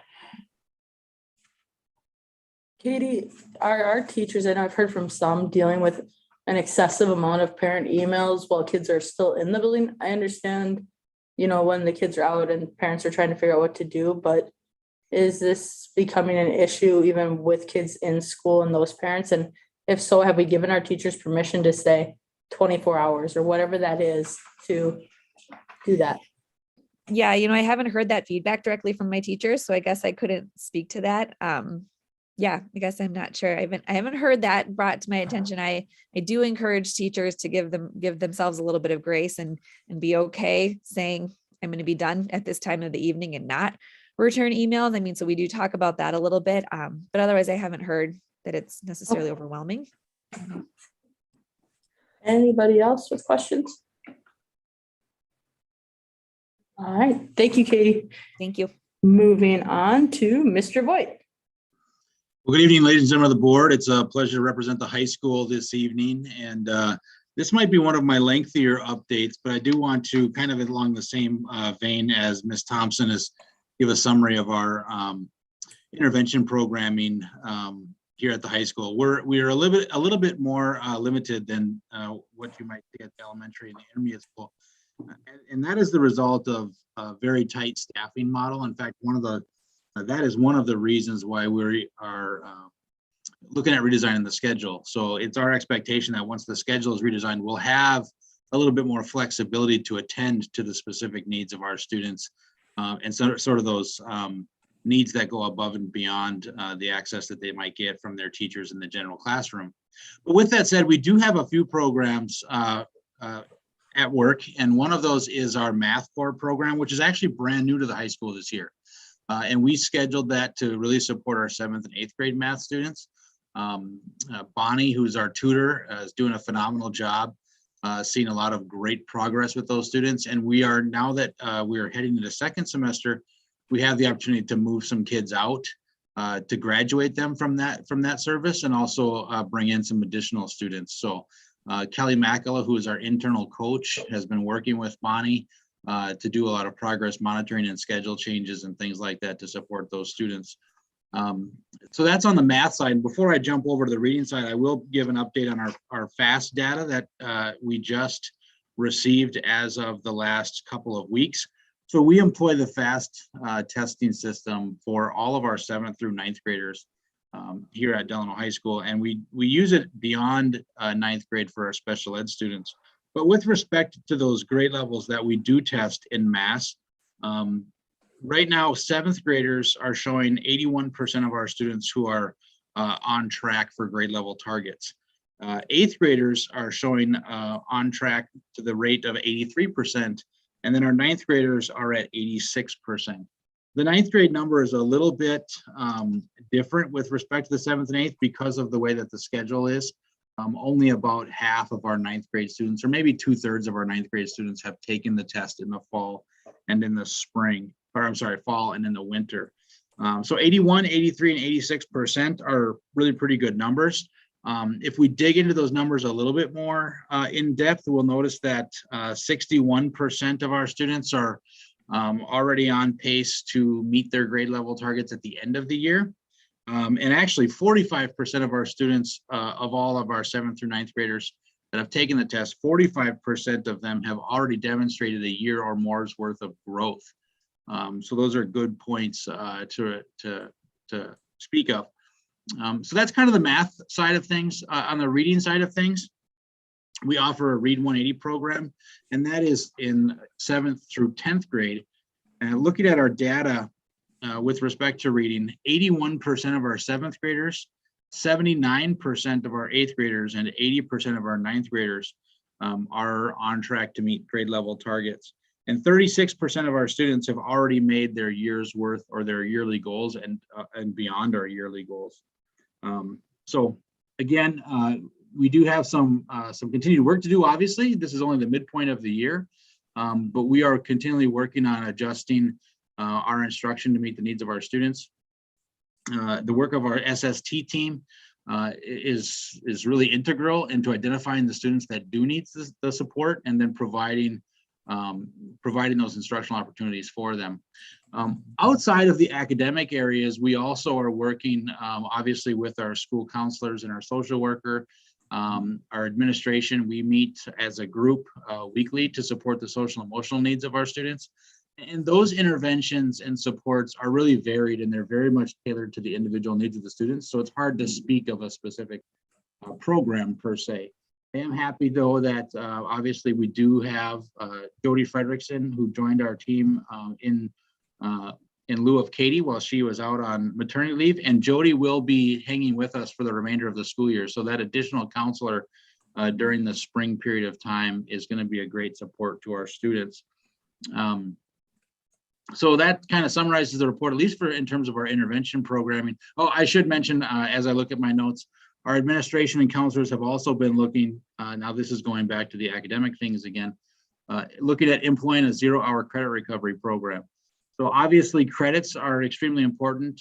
Katie, our teachers, and I've heard from some, dealing with an excessive amount of parent emails while kids are still in the building. I understand, when the kids are out and parents are trying to figure out what to do, but is this becoming an issue even with kids in school and those parents? And if so, have we given our teachers permission to say 24 hours or whatever that is to do that? Yeah, I haven't heard that feedback directly from my teachers, so I guess I couldn't speak to that. Yeah, I guess I'm not sure. I haven't heard that brought to my attention. I do encourage teachers to give themselves a little bit of grace and be okay saying I'm going to be done at this time of the evening and not return emails. I mean, so we do talk about that a little bit, but otherwise I haven't heard that it's necessarily overwhelming. Anybody else with questions? All right, thank you, Katie. Thank you. Moving on to Mr. Voigt. Well, good evening, ladies and gentlemen of the board. It's a pleasure to represent the high school this evening. And this might be one of my lengthier updates, but I do want to kind of along the same vein as Ms. Thompson is give a summary of our intervention programming here at the high school. We're a little bit more limited than what you might see at the elementary and the intermediate school. And that is the result of a very tight staffing model. In fact, that is one of the reasons why we are looking at redesigning the schedule. So it's our expectation that once the schedule is redesigned, we'll have a little bit more flexibility to attend to the specific needs of our students and sort of those needs that go above and beyond the access that they might get from their teachers in the general classroom. But with that said, we do have a few programs at work, and one of those is our Math Corps program, which is actually brand new to the high school this year. And we scheduled that to really support our 7th and 8th grade math students. Bonnie, who's our tutor, is doing a phenomenal job, seeing a lot of great progress with those students. And we are, now that we are heading into second semester, we have the opportunity to move some kids out to graduate them from that service, and also bring in some additional students. So Kelly Makala, who is our internal coach, has been working with Bonnie to do a lot of progress monitoring and schedule changes and things like that to support those students. So that's on the math side. Before I jump over to the reading side, I will give an update on our FAST data that we just received as of the last couple of weeks. So we employ the FAST testing system for all of our 7th through 9th graders here at Delano High School, and we use it beyond 9th grade for our special ed students. But with respect to those grade levels that we do test in mass, right now 7th graders are showing 81% of our students who are on track for grade level targets. 8th graders are showing on track to the rate of 83%, and then our 9th graders are at 86%. The 9th grade number is a little bit different with respect to the 7th and 8th because of the way that the schedule is. Only about half of our 9th grade students, or maybe 2/3 of our 9th grade students, have taken the test in the fall and in the spring, or I'm sorry, fall and in the winter. So 81, 83, and 86% are really pretty good numbers. If we dig into those numbers a little bit more in depth, we'll notice that 61% of our students are already on pace to meet their grade level targets at the end of the year. And actually 45% of our students of all of our 7th through 9th graders that have taken the test, 45% of them have already demonstrated a year or more's worth of growth. So those are good points to speak of. So that's kind of the math side of things. On the reading side of things, we offer a Read 180 program, and that is in 7th through 10th grade. And looking at our data with respect to reading, 81% of our 7th graders, 79% of our 8th graders, and 80% of our 9th graders are on track to meet grade level targets. And 36% of our students have already made their year's worth or their yearly goals and beyond our yearly goals. So again, we do have some continued work to do. Obviously, this is only the midpoint of the year, but we are continually working on adjusting our instruction to meet the needs of our students. The work of our SST team is really integral into identifying the students that do need the support, and then providing those instructional opportunities for them. Outside of the academic areas, we also are working obviously with our school counselors and our social worker, our administration. We meet as a group weekly to support the social and emotional needs of our students. And those interventions and supports are really varied, and they're very much tailored to the individual needs of the students. So it's hard to speak of a specific program per se. I am happy though that obviously we do have Jody Fredrickson, who joined our team in lieu of Katie while she was out on maternity leave, and Jody will be hanging with us for the remainder of the school year. So that additional counselor during the spring period of time is going to be a great support to our students. So that kind of summarizes the report, at least in terms of our intervention programming. Oh, I should mention, as I look at my notes, our administration and counselors have also been looking, now this is going back to the academic things again, looking at employing a 0-hour credit recovery program. So obviously credits are extremely important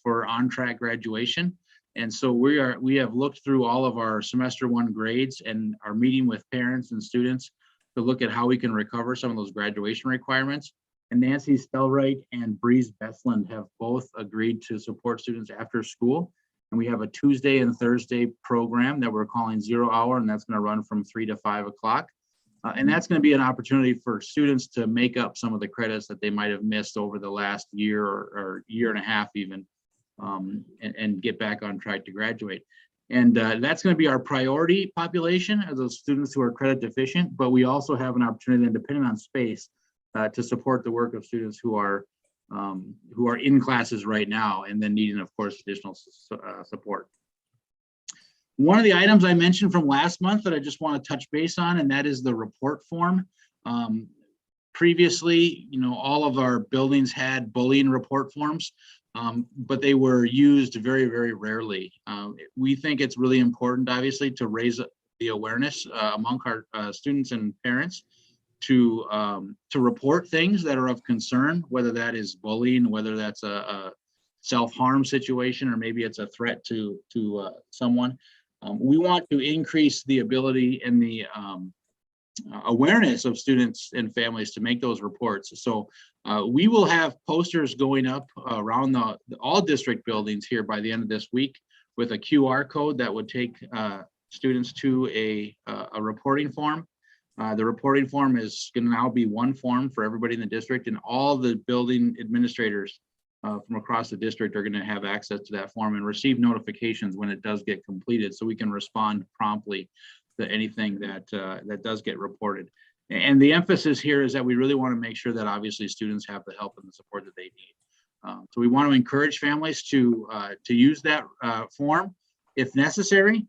for on-track graduation. And so we have looked through all of our semester 1 grades and are meeting with parents and students to look at how we can recover some of those graduation requirements. And Nancy Spellwright and Breeze Bestland have both agreed to support students after school. And we have a Tuesday and Thursday program that we're calling 0 hour, and that's going to run from 3 to 5 o'clock. And that's going to be an opportunity for students to make up some of the credits that they might have missed over the last year or year and a half even, and get back on track to graduate. And that's going to be our priority population as those students who are credit deficient, but we also have an opportunity then, depending on space, to support the work of students who are in classes right now and then needing, of course, additional support. One of the items I mentioned from last month that I just want to touch base on, and that is the report form. Previously, all of our buildings had bullying report forms, but they were used very, very rarely. We think it's really important, obviously, to raise the awareness among our students and parents to report things that are of concern, whether that is bullying, whether that's a self-harm situation, or maybe it's a threat to someone. We want to increase the ability and the awareness of students and families to make those reports. So we will have posters going up around all district buildings here by the end of this week with a QR code that would take students to a reporting form. The reporting form is going to now be one form for everybody in the district, and all the building administrators from across the district are going to have access to that form and receive notifications when it does get completed, so we can respond promptly to anything that does get reported. And the emphasis here is that we really want to make sure that obviously students have the help and the support that they need. So we want to encourage families to use that form if necessary.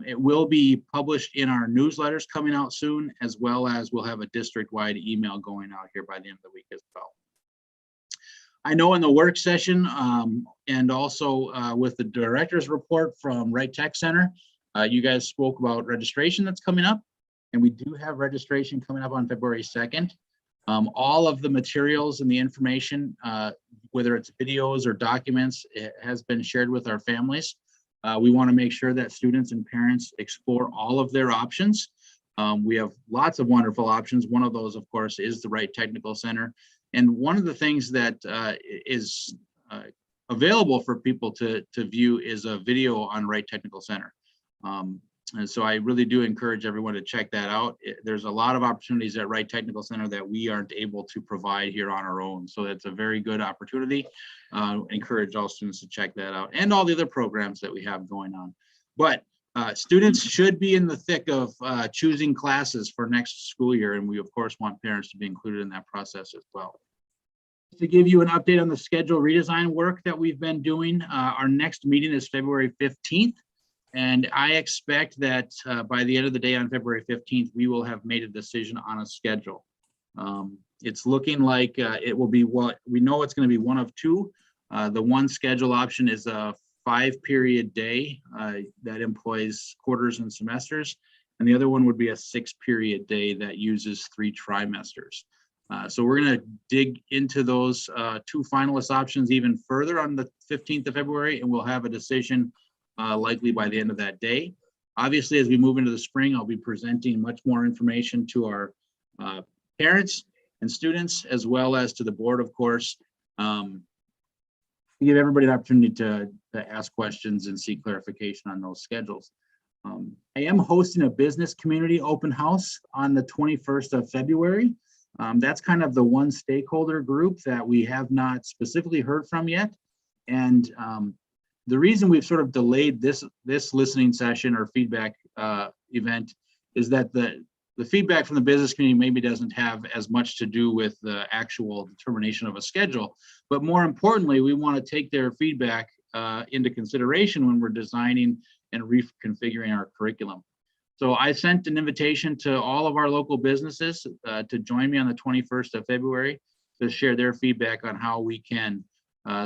It will be published in our newsletters coming out soon, as well as we'll have a district-wide email going out here by the end of the week as well. I know in the work session and also with the director's report from Wright Tech Center, you guys spoke about registration that's coming up, and we do have registration coming up on February 2nd. All of the materials and the information, whether it's videos or documents, it has been shared with our families. We want to make sure that students and parents explore all of their options. We have lots of wonderful options. One of those, of course, is the Wright Technical Center. And one of the things that is available for people to view is a video on Wright Technical Center. And so I really do encourage everyone to check that out. There's a lot of opportunities at Wright Technical Center that we aren't able to provide here on our own. So it's a very good opportunity. Encourage all students to check that out, and all the other programs that we have going on. But students should be in the thick of choosing classes for next school year. And we of course want parents to be included in that process as well. To give you an update on the schedule redesign work that we've been doing, our next meeting is February 15th. And I expect that by the end of the day on February 15th, we will have made a decision on a schedule. It's looking like it will be what we know it's going to be one of two. The one schedule option is a 5-period day that employs quarters and semesters. And the other one would be a 6-period day that uses 3 trimesters. So we're going to dig into those 2 finalist options even further on the 15th of February, and we'll have a decision likely by the end of that day. Obviously, as we move into the spring, I'll be presenting much more information to our parents and students, as well as to the board, of course, to give everybody an opportunity to ask questions and seek clarification on those schedules. I am hosting a business community open house on the 21st of February. That's kind of the one stakeholder group that we have not specifically heard from yet. And the reason we've sort of delayed this listening session or feedback event is that the feedback from the business community maybe doesn't have as much to do with the actual determination of a schedule, but more importantly, we want to take their feedback into consideration when we're designing and reconfiguring our curriculum. So I sent an invitation to all of our local businesses to join me on the 21st of February to share their feedback on how we can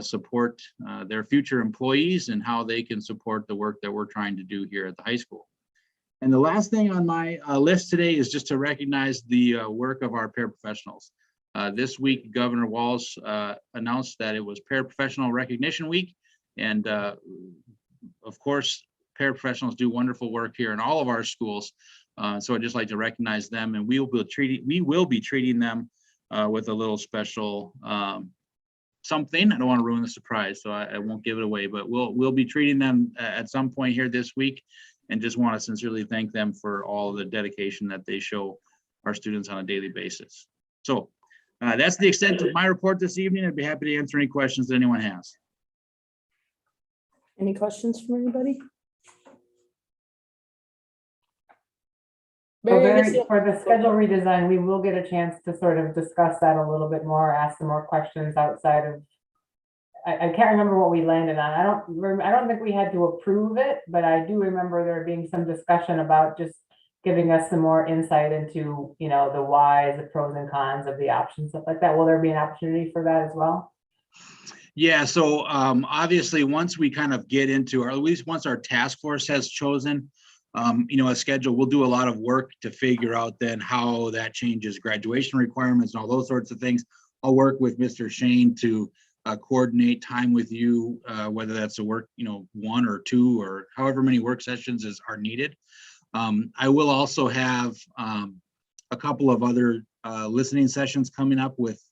support their future employees and how they can support the work that we're trying to do here at the high school. And the last thing on my list today is just to recognize the work of our paraprofessionals. This week, Governor Walz announced that it was Paraprofessional Recognition Week. And of course, paraprofessionals do wonderful work here in all of our schools. So I'd just like to recognize them, and we will be treating them with a little special something. I don't want to ruin the surprise, so I won't give it away, but we'll be treating them at some point here this week, and just want to sincerely thank them for all the dedication that they show our students on a daily basis. So that's the extent of my report this evening. I'd be happy to answer any questions that anyone has. Any questions from anybody? For the schedule redesign, we will get a chance to sort of discuss that a little bit more, ask some more questions outside of, I can't remember what we landed on. I don't think we had to approve it, but I do remember there being some discussion about just giving us some more insight into, you know, the whys, the pros and cons of the options, stuff like that. Will there be an opportunity for that as well? Yeah, so obviously once we kind of get into, or at least once our task force has chosen a schedule. We'll do a lot of work to figure out then how that changes graduation requirements and all those sorts of things. I'll work with Mr. Shane to coordinate time with you, whether that's a work, 1 or 2 or however many work sessions are needed. I will also have a couple of other listening sessions coming up with,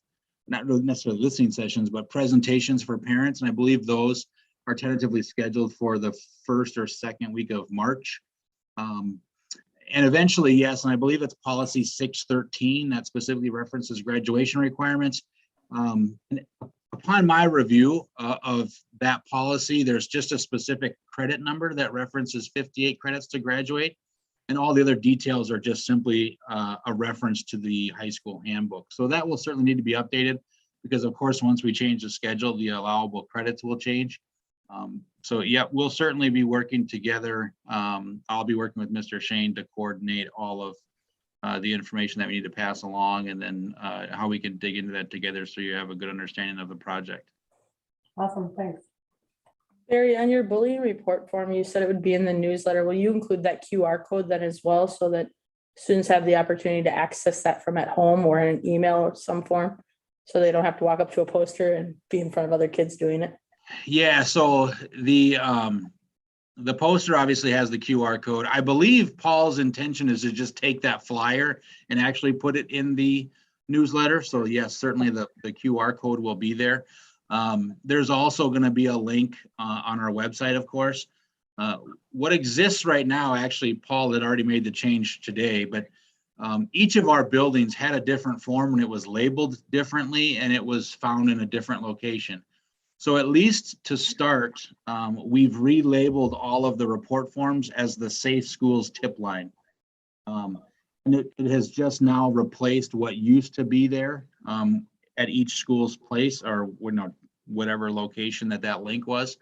not really necessarily listening sessions, but presentations for parents. And I believe those are tentatively scheduled for the 1st or 2nd week of March. And eventually, yes, and I believe it's policy 613 that specifically references graduation requirements. And upon my review of that policy, there's just a specific credit number that references 58 credits to graduate. And all the other details are just simply a reference to the high school handbook. So that will certainly need to be updated because, of course, once we change the schedule, the allowable credits will change. So yeah, we'll certainly be working together. I'll be working with Mr. Shane to coordinate all of the information that we need to pass along, and then how we can dig into that together so you have a good understanding of the project. Awesome, thanks. Barry, on your bullying report form, you said it would be in the newsletter. Will you include that QR code then as well so that students have the opportunity to access that from at home or in an email or some form, so they don't have to walk up to a poster and be in front of other kids doing it? Yeah, so the poster obviously has the QR code. I believe Paul's intention is to just take that flyer and actually put it in the newsletter. So yes, certainly the QR code will be there. There's also going to be a link on our website, of course. What exists right now, actually, Paul had already made the change today, but each of our buildings had a different form and it was labeled differently and it was found in a different location. So at least to start, we've relabeled all of the report forms as the Safe Schools tip line. And it has just now replaced what used to be there at each school's place, or whatever location that link was.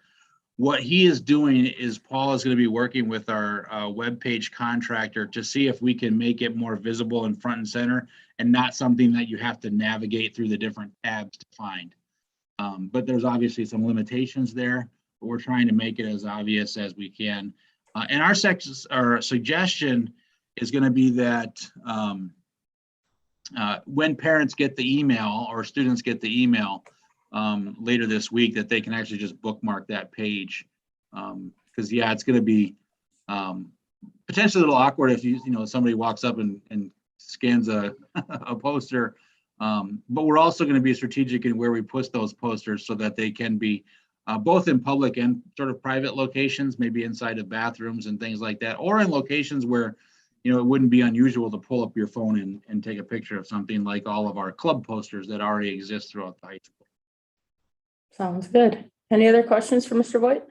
What he is doing is Paul is going to be working with our webpage contractor to see if we can make it more visible and front and center and not something that you have to navigate through the different tabs to find. But there's obviously some limitations there, but we're trying to make it as obvious as we can. And our suggestion is going to be that when parents get the email or students get the email later this week, that they can actually just bookmark that page. Because yeah, it's going to be potentially a little awkward if somebody walks up and scans a poster. But we're also going to be strategic in where we put those posters so that they can be both in public and sort of private locations, maybe inside of bathrooms and things like that, or in locations where it wouldn't be unusual to pull up your phone and take a picture of something, like all of our club posters that already exist throughout the high school. Sounds good. Any other questions for Mr. Voigt?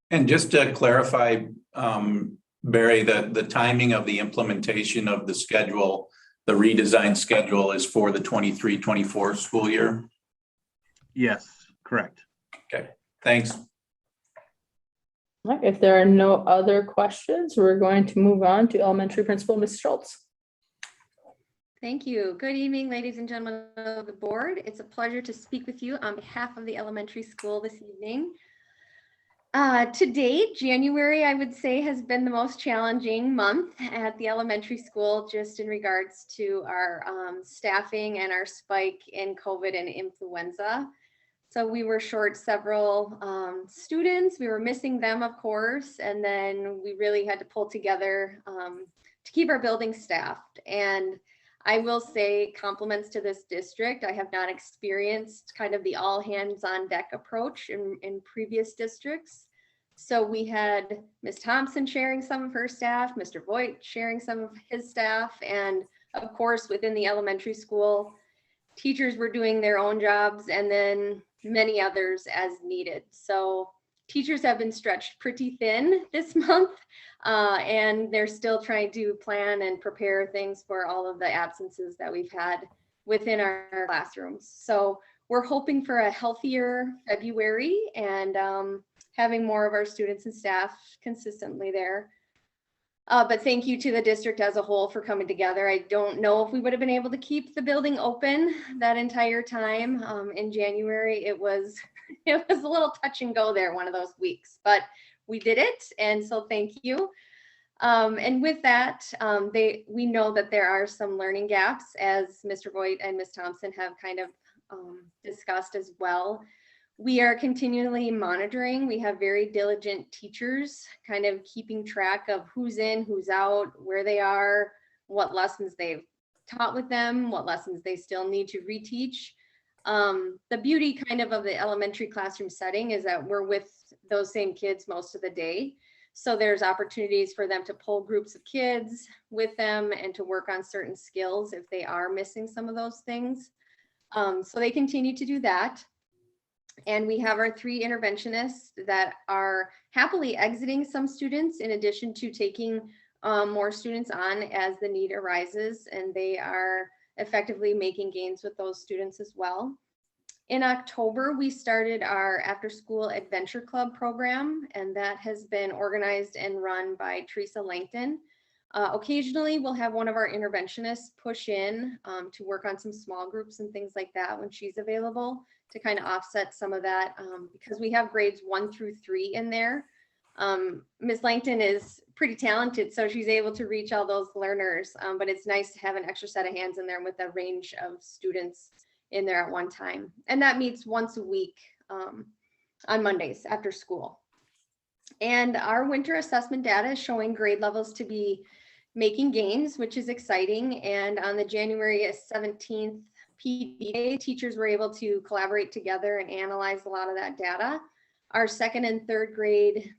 And just to clarify, Barry, the timing of the implementation of the schedule, the redesigned schedule, is for the 23-24 school year? Yes, correct. Okay, thanks. All right, if there are no other questions, we're going to move on to elementary principal, Ms. Schultz. Thank you. Good evening, ladies and gentlemen of the board. It's a pleasure to speak with you on behalf of the elementary school this evening. To date, January, I would say, has been the most challenging month at the elementary school, just in regards to our staffing and our spike in COVID and influenza. So we were short several students. We were missing them, of course, and then we really had to pull together to keep our building staffed. And I will say compliments to this district. I have not experienced kind of the all hands on deck approach in previous districts. So we had Ms. Thompson sharing some of her staff, Mr. Voigt sharing some of his staff, and of course within the elementary school, teachers were doing their own jobs, and then many others as needed. So teachers have been stretched pretty thin this month, and they're still trying to plan and prepare things for all of the absences that we've had within our classrooms. So we're hoping for a healthier February and having more of our students and staff consistently there. But thank you to the district as a whole for coming together. I don't know if we would have been able to keep the building open that entire time. In January, it was a little touch and go there one of those weeks, but we did it. And so thank you. And with that, we know that there are some learning gaps, as Mr. Voigt and Ms. Thompson have kind of discussed as well. We are continually monitoring. We have very diligent teachers kind of keeping track of who's in, who's out, where they are, what lessons they've taught with them, what lessons they still need to reteach. The beauty kind of the elementary classroom setting is that we're with those same kids most of the day. So there's opportunities for them to pull groups of kids with them and to work on certain skills if they are missing some of those things. So they continue to do that. And we have our 3 interventionists that are happily exiting some students in addition to taking more students on as the need arises. And they are effectively making gains with those students as well. In October, we started our after-school adventure club program, and that has been organized and run by Teresa Langton. Occasionally, we'll have one of our interventionists push in to work on some small groups and things like that when she's available to kind of offset some of that because we have grades 1 through 3 in there. Ms. Langton is pretty talented, so she's able to reach all those learners, but it's nice to have an extra set of hands in there with a range of students in there at one time. And that meets once a week on Mondays after school. And our winter assessment data is showing grade levels to be making gains, which is exciting. And on the January 17th PD day, teachers were able to collaborate together and analyze a lot of that data. Our 2nd and 3rd grade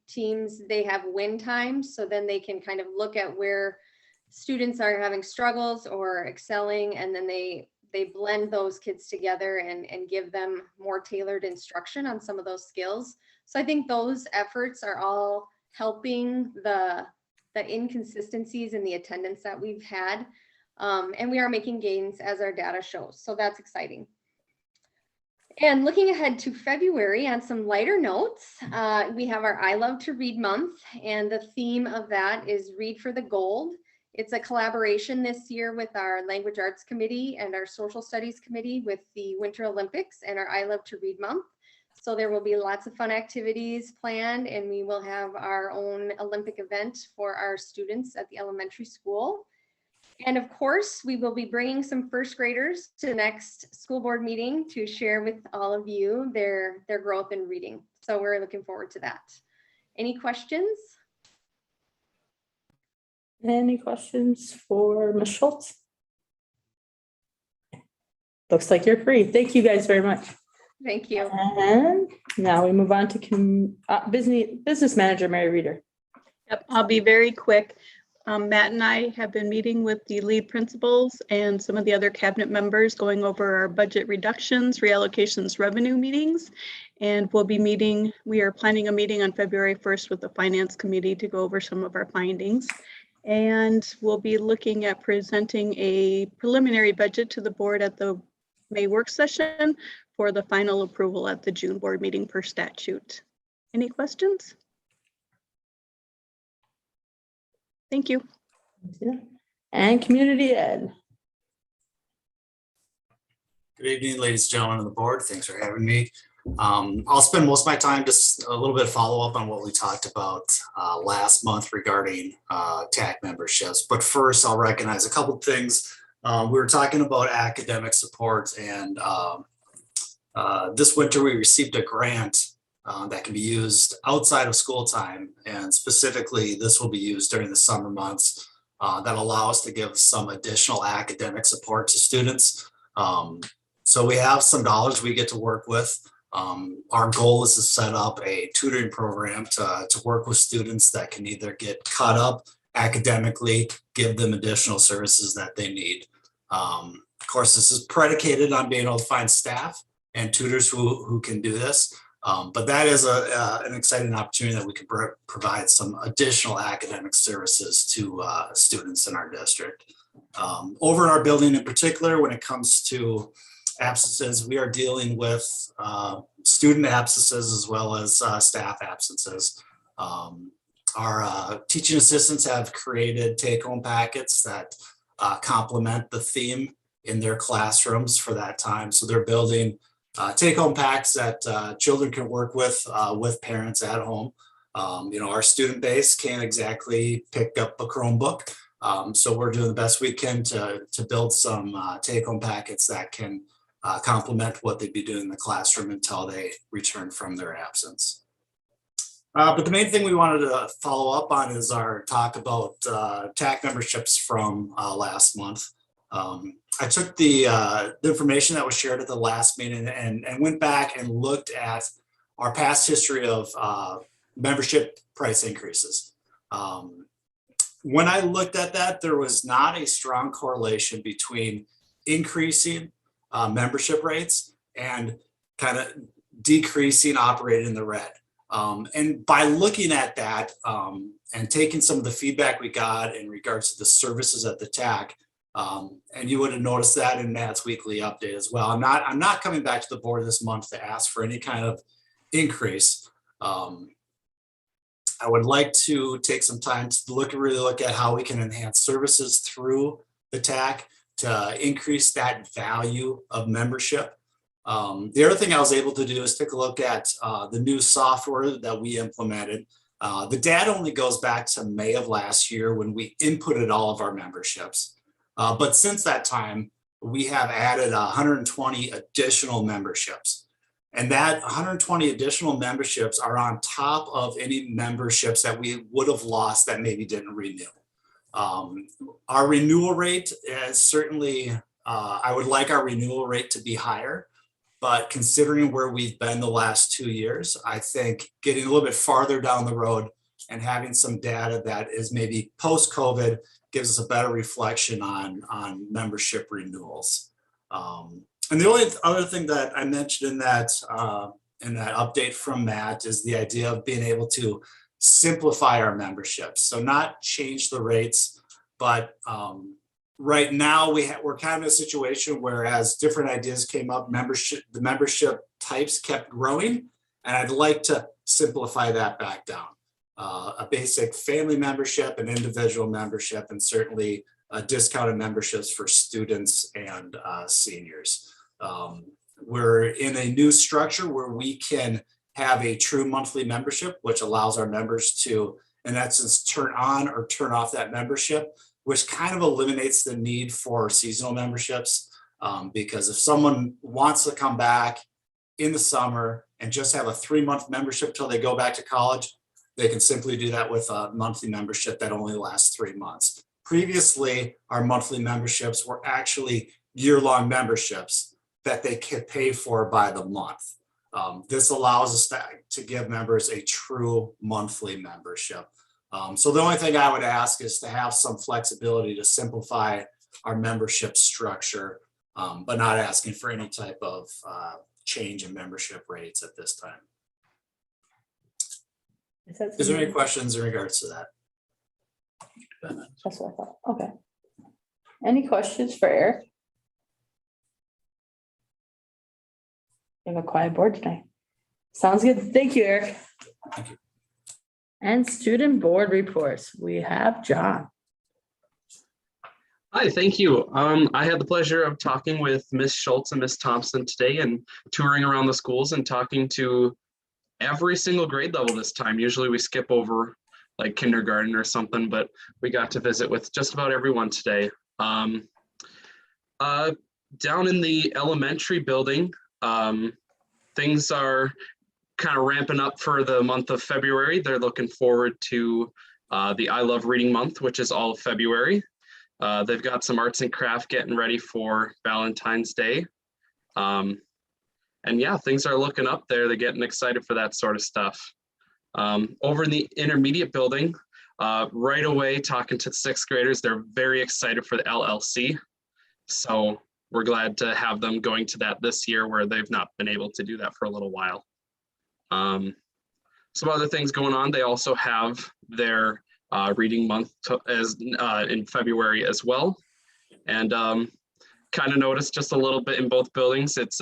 teams, they have win times, so then they can kind of look at where students are having struggles or excelling, and then they blend those kids together and give them more tailored instruction on some of those skills. So I think those efforts are all helping the inconsistencies in the attendance that we've had. And we are making gains as our data shows. So that's exciting. And looking ahead to February on some lighter notes, we have our I Love to Read month, and the theme of that is Read for the Gold. It's a collaboration this year with our Language Arts Committee and our Social Studies Committee with the Winter Olympics and our I Love to Read month. So there will be lots of fun activities planned, and we will have our own Olympic event for our students at the elementary school. And of course, we will be bringing some 1st graders to the next school board meeting to share with all of you their growth in reading. So we're looking forward to that. Any questions? Any questions for Ms. Schultz? Looks like you're free. Thank you guys very much. Thank you. And now we move on to business manager, Mary Reeder. Yep, I'll be very quick. Matt and I have been meeting with the lead principals and some of the other cabinet members going over our budget reductions, reallocations, revenue meetings. And we are planning a meeting on February 1st with the finance committee to go over some of our findings. And we'll be looking at presenting a preliminary budget to the board at the May work session for the final approval at the June board meeting per statute. Any questions? Thank you. And community ed. Good evening, ladies and gentlemen of the board. Thanks for having me. I'll spend most of my time just a little bit of follow up on what we talked about last month regarding TAC memberships. But first, I'll recognize a couple of things. We were talking about academic support, and this winter we received a grant that can be used outside of school time, and specifically this will be used during the summer months that allow us to give some additional academic support to students. So we have some dollars we get to work with. Our goal is to set up a tutoring program to work with students that can either get caught up academically, give them additional services that they need. Of course, this is predicated on being able to find staff and tutors who can do this. But that is an exciting opportunity that we can provide some additional academic services to students in our district. Over in our building in particular, when it comes to absences, we are dealing with student absences as well as staff absences. Our teaching assistants have created take-home packets that complement the theme in their classrooms for that time. So they're building take-home packs that children can work with parents at home. Our student base can't exactly pick up a Chromebook. So we're doing the best we can to build some take-home packets that can complement what they'd be doing in the classroom until they return from their absence. But the main thing we wanted to follow up on is our talk about TAC memberships from last month. I took the information that was shared at the last meeting and went back and looked at our past history of membership price increases. When I looked at that, there was not a strong correlation between increasing membership rates and kind of decreasing operating in the red. And by looking at that and taking some of the feedback we got in regards to the services at the TAC, and you would have noticed that in Matt's weekly update as well. I'm not coming back to the board this month to ask for any kind of increase. I would like to take some time to really look at how we can enhance services through the TAC to increase that value of membership. The other thing I was able to do is take a look at the new software that we implemented. The data only goes back to May of last year when we inputted all of our memberships. But since that time, we have added 120 additional memberships. And that 120 additional memberships are on top of any memberships that we would have lost that maybe didn't renew. Our renewal rate is certainly, I would like our renewal rate to be higher, but considering where we've been the last 2 years, I think getting a little bit farther down the road and having some data that is maybe post-COVID gives us a better reflection on membership renewals. And the only other thing that I mentioned in that update from Matt is the idea of being able to simplify our memberships. So not change the rates, but right now we're kind of in a situation where as different ideas came up, the membership types kept growing, and I'd like to simplify that back down. A basic family membership, an individual membership, and certainly discounted memberships for students and seniors. We're in a new structure where we can have a true monthly membership, which allows our members to, in essence, turn on or turn off that membership, which kind of eliminates the need for seasonal memberships. Because if someone wants to come back in the summer and just have a 3-month membership till they go back to college, they can simply do that with a monthly membership that only lasts 3 months. Previously, our monthly memberships were actually year-long memberships that they can pay for by the month. This allows us to give members a true monthly membership. So the only thing I would ask is to have some flexibility to simplify our membership structure, but not asking for any type of change in membership rates at this time. Is there any questions in regards to that? That's what I thought. Okay. Any questions for Eric? We have a quiet board tonight. Sounds good. Thank you, Eric. Thank you. And student board reports. We have John. Hi, thank you. I had the pleasure of talking with Ms. Schultz and Ms. Thompson today and touring around the schools and talking to every single grade level this time. Usually we skip over like kindergarten or something, but we got to visit with just about everyone today. Down in the elementary building, things are kind of ramping up for the month of February. They're looking forward to the I Love Reading Month, which is all of February. They've got some arts and craft getting ready for Valentine's Day. And yeah, things are looking up there. They're getting excited for that sort of stuff. Over in the intermediate building, right away, talking to the 6th graders, they're very excited for the LLC. So we're glad to have them going to that this year where they've not been able to do that for a little while. Some other things going on. They also have their reading month as in February as well. And kind of noticed just a little bit in both buildings. It's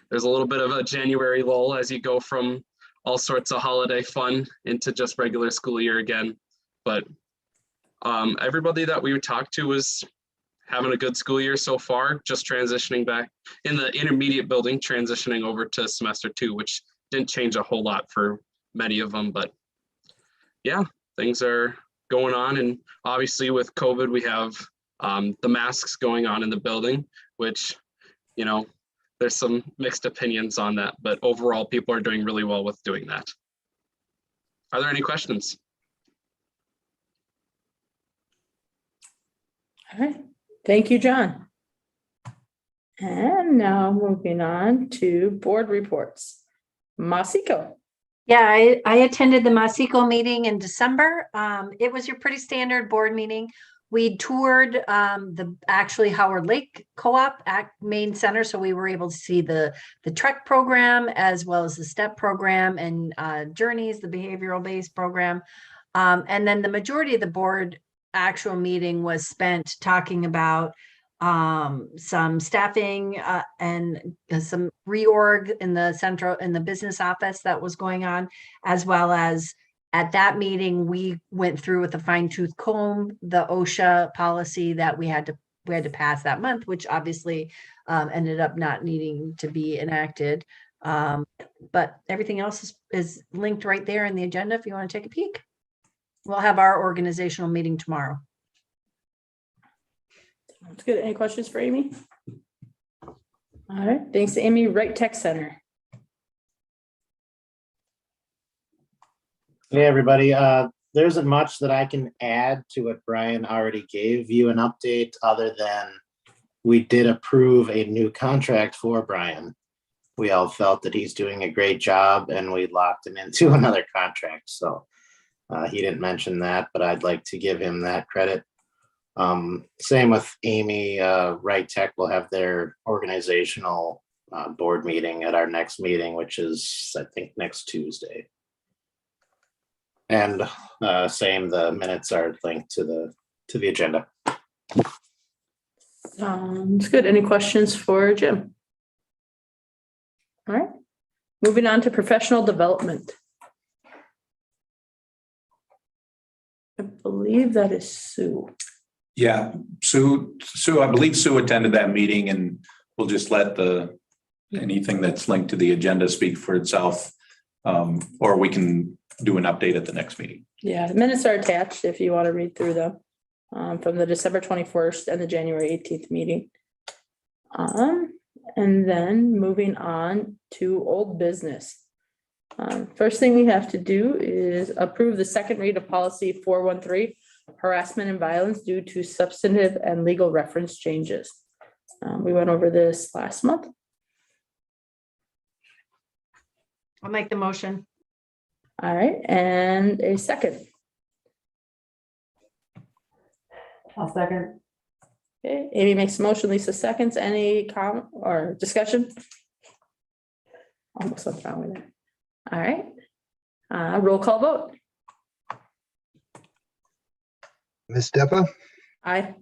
there's a little bit of a January lull as you go from all sorts of holiday fun into just regular school year again. But everybody that we would talk to was having a good school year so far, just transitioning back in the intermediate building, transitioning over to semester 2, which didn't change a whole lot for many of them, but yeah, things are going on. And obviously with COVID, we have the masks going on in the building, which, you know, there's some mixed opinions on that, but overall people are doing really well with doing that. Are there any questions? All right, thank you, John. And now moving on to board reports. Masiko. Yeah, I attended the Masico meeting in December. It was your pretty standard board meeting. We toured the actually Howard Lake Co-op at Main Center, so we were able to see the Trek program as well as the STEP program and Journeys, the behavioral based program. And then the majority of the board actual meeting was spent talking about some staffing and some reorg in the business office that was going on, as well as at that meeting, we went through with a fine tooth comb the OSHA policy that we had to pass that month, which obviously ended up not needing to be enacted. But everything else is linked right there in the agenda if you want to take a peek. We'll have our organizational meeting tomorrow. That's good. Any questions for Amy? All right, thanks, Amy. Wright Tech Center. Hey, everybody. There isn't much that I can add to what Brian already gave you an update, other than we did approve a new contract for Brian. We all felt that he's doing a great job, and we locked him into another contract. So he didn't mention that, but I'd like to give him that credit. Same with Amy. Wright Tech will have their organizational board meeting at our next meeting, which is, I think, next Tuesday. And same, the minutes are linked to the agenda. Sounds good. Any questions for Jim? All right, moving on to professional development. I believe that is Sue. Yeah, Sue, I believe Sue attended that meeting, and we'll just let anything that's linked to the agenda speak for itself. Or we can do an update at the next meeting. Yeah, the minutes are attached if you want to read through them from the December 21st and the January 18th meeting. And then moving on to old business. First thing we have to do is approve the second read of policy 413, harassment and violence due to substantive and legal reference changes. We went over this last month. I'll make the motion. All right, and a second. I'll second. Okay, Amy makes a motion, Lisa seconds. Any comment or discussion? Almost went wrong with that. All right, roll call vote. Ms. Deppa, Aye.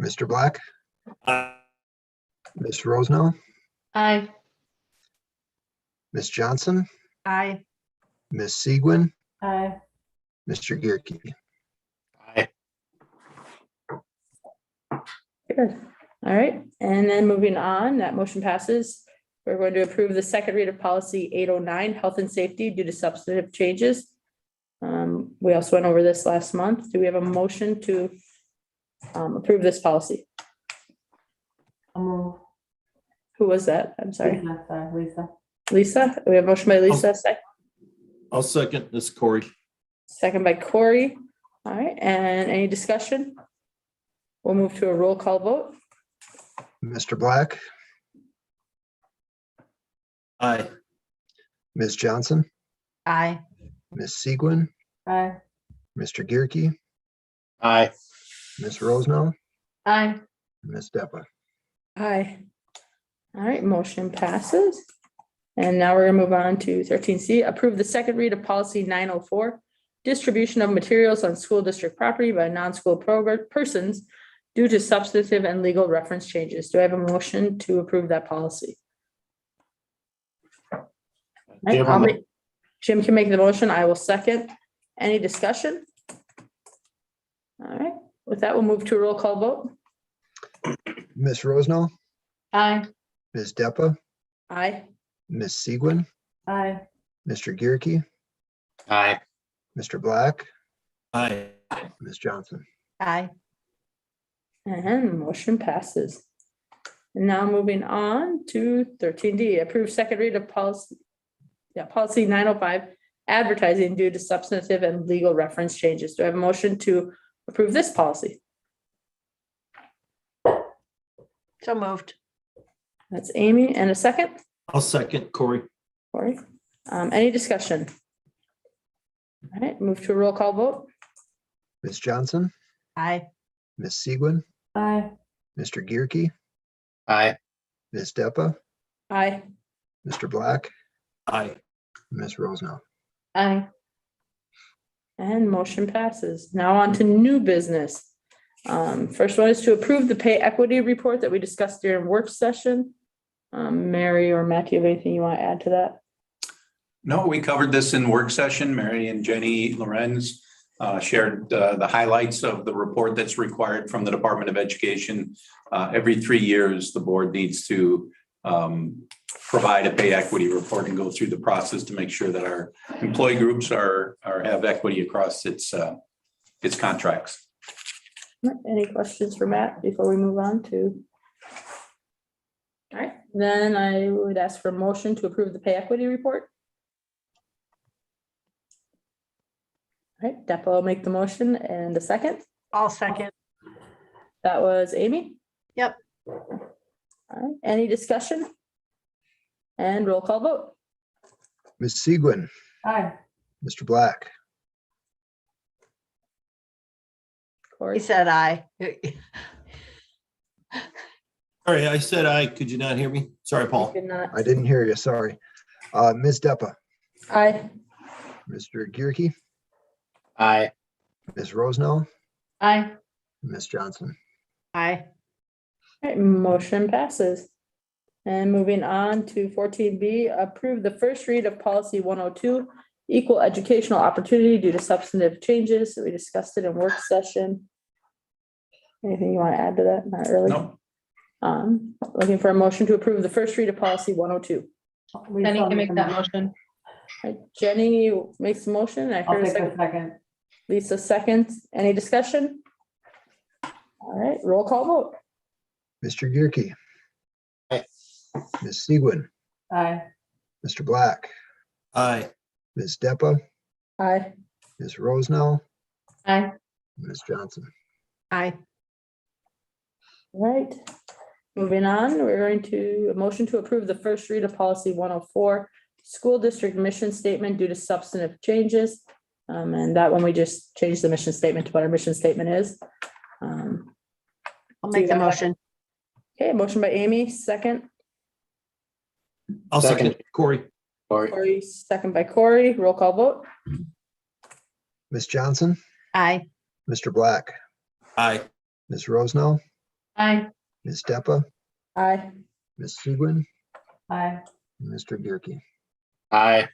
Mr. Black, Aye. Ms. Rosenau, Aye. Ms. Johnson, Aye. Ms. Segwin, Aye. Mr. Gearke. Aye. Good. All right, and then moving on, that motion passes. We're going to approve the second read of policy 809, health and safety due to substantive changes. We also went over this last month. Do we have a motion to approve this policy? I'll move. Who was that? I'm sorry. Lisa. Lisa, we have a motion by Lisa, I'll second this, Corey. second by Corey. All right, and any discussion? We'll move to a roll call vote. Mr. Black, Aye. Ms. Johnson, Aye. Ms. Segwin, Aye. Mr. Gearke, Aye. Ms. Rosenau, Aye. Ms. Deppa. Aye. All right, motion passes. And now we're gonna move on to 13C, approve the second read of policy 904, distribution of materials on school district property by non-school persons due to substantive and legal reference changes. Do I have a motion to approve that policy? Right, Jim can make the motion. I will second. Any discussion? All right, with that, we'll move to a roll call vote. Ms. Rosenau, Aye. Ms. Deppa, Aye. Ms. Segwin, Aye. Mr. Gearke, Aye. Mr. Black, Aye. Ms. Johnson. Aye. And motion passes. And now moving on to 13D, approve second read of policy. Yeah, policy 905, advertising due to substantive and legal reference changes. Do I have a motion to approve this policy? So moved. That's Amy, and a second, I'll second Corey. Corey. Any discussion? All right, move to a roll call vote. Ms. Johnson, Aye. Ms. Segwin, Aye. Mr. Gearkey, Aye. Ms. Deppa, Aye. Mr. Black, Aye. Ms. Rosenau. Aye. And motion passes. Now on to new business. First one is to approve the pay equity report that we discussed during work session. Mary or Matt, do you have anything you want to add to that? No, we covered this in work session. Mary and Jenny Lorenz shared the highlights of the report that's required from the Department of Education. Every 3 years, the board needs to provide a pay equity report and go through the process to make sure that our employee groups have equity across its contracts. Any questions for Matt before we move on to? All right, then I would ask for a motion to approve the pay equity report. All right, Depo will make the motion, and a second. I'll second. That was Amy. Yep. All right, any discussion? And roll call vote. Ms. Segwin, Aye. Mr. Black, He Corey. said aye. Sorry, I said aye. Could you not hear me? Sorry, Paul. Did not. I didn't hear you, sorry. Ms. Deppa, Aye. Mr. Gearkey, Aye. Ms. Rosenau, Aye. Ms. Johnson. Aye. All right, motion passes. And moving on to 14B, approve the first read of policy 102, equal educational opportunity due to substantive changes. We discussed it in work session. Anything you want to add to that? Not really. No. Looking for a motion to approve the first read of policy 102. Jenny can make that motion. All right, Jenny makes the motion. I I'll heard a take a second. second. Lisa seconds. Any discussion? All right, roll call vote. Mr. Gearkey. Aye. Ms. Segwin, Aye. Mr. Black, Aye. Ms. Deppa, Aye. Ms. Rosenau, Aye. Ms. Johnson. Aye. All right, moving on, we're going to, a motion to approve the first read of policy 104, school district mission statement due to substantive changes. And that one, we just changed the mission statement to what our mission statement is. I'll make the motion. Okay, motion by Amy, second. I'll second Corey. Corey, second by Corey, roll call vote. Ms. Johnson, Aye. Mr. Black, Aye. Ms. Rosenau, Aye. Ms. Deppa, Aye. Ms. Segwin, Aye. and Mr. Gearkey. Aye.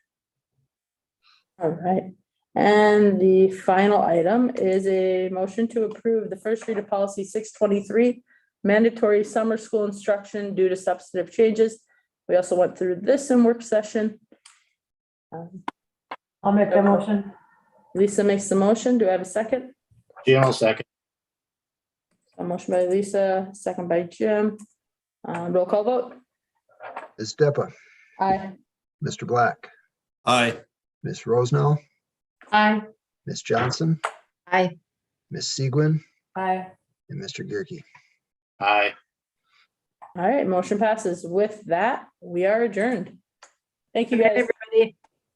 All right, and the final item is a motion to approve the first read of policy 623, mandatory summer school instruction due to substantive changes. We also went through this in work session. I'll make the motion. Lisa makes the motion. Do I have a second? Jim will second. A motion by Lisa, second by Jim. Roll call vote. Ms. Deppa, Aye. Mr. Black, Aye. Ms. Rosenau, Aye. Ms. Johnson, Aye. Ms. Segwin, Aye. and Mr. Gearkey. Aye. All right, motion passes. With that, we are adjourned. Thank you, guys.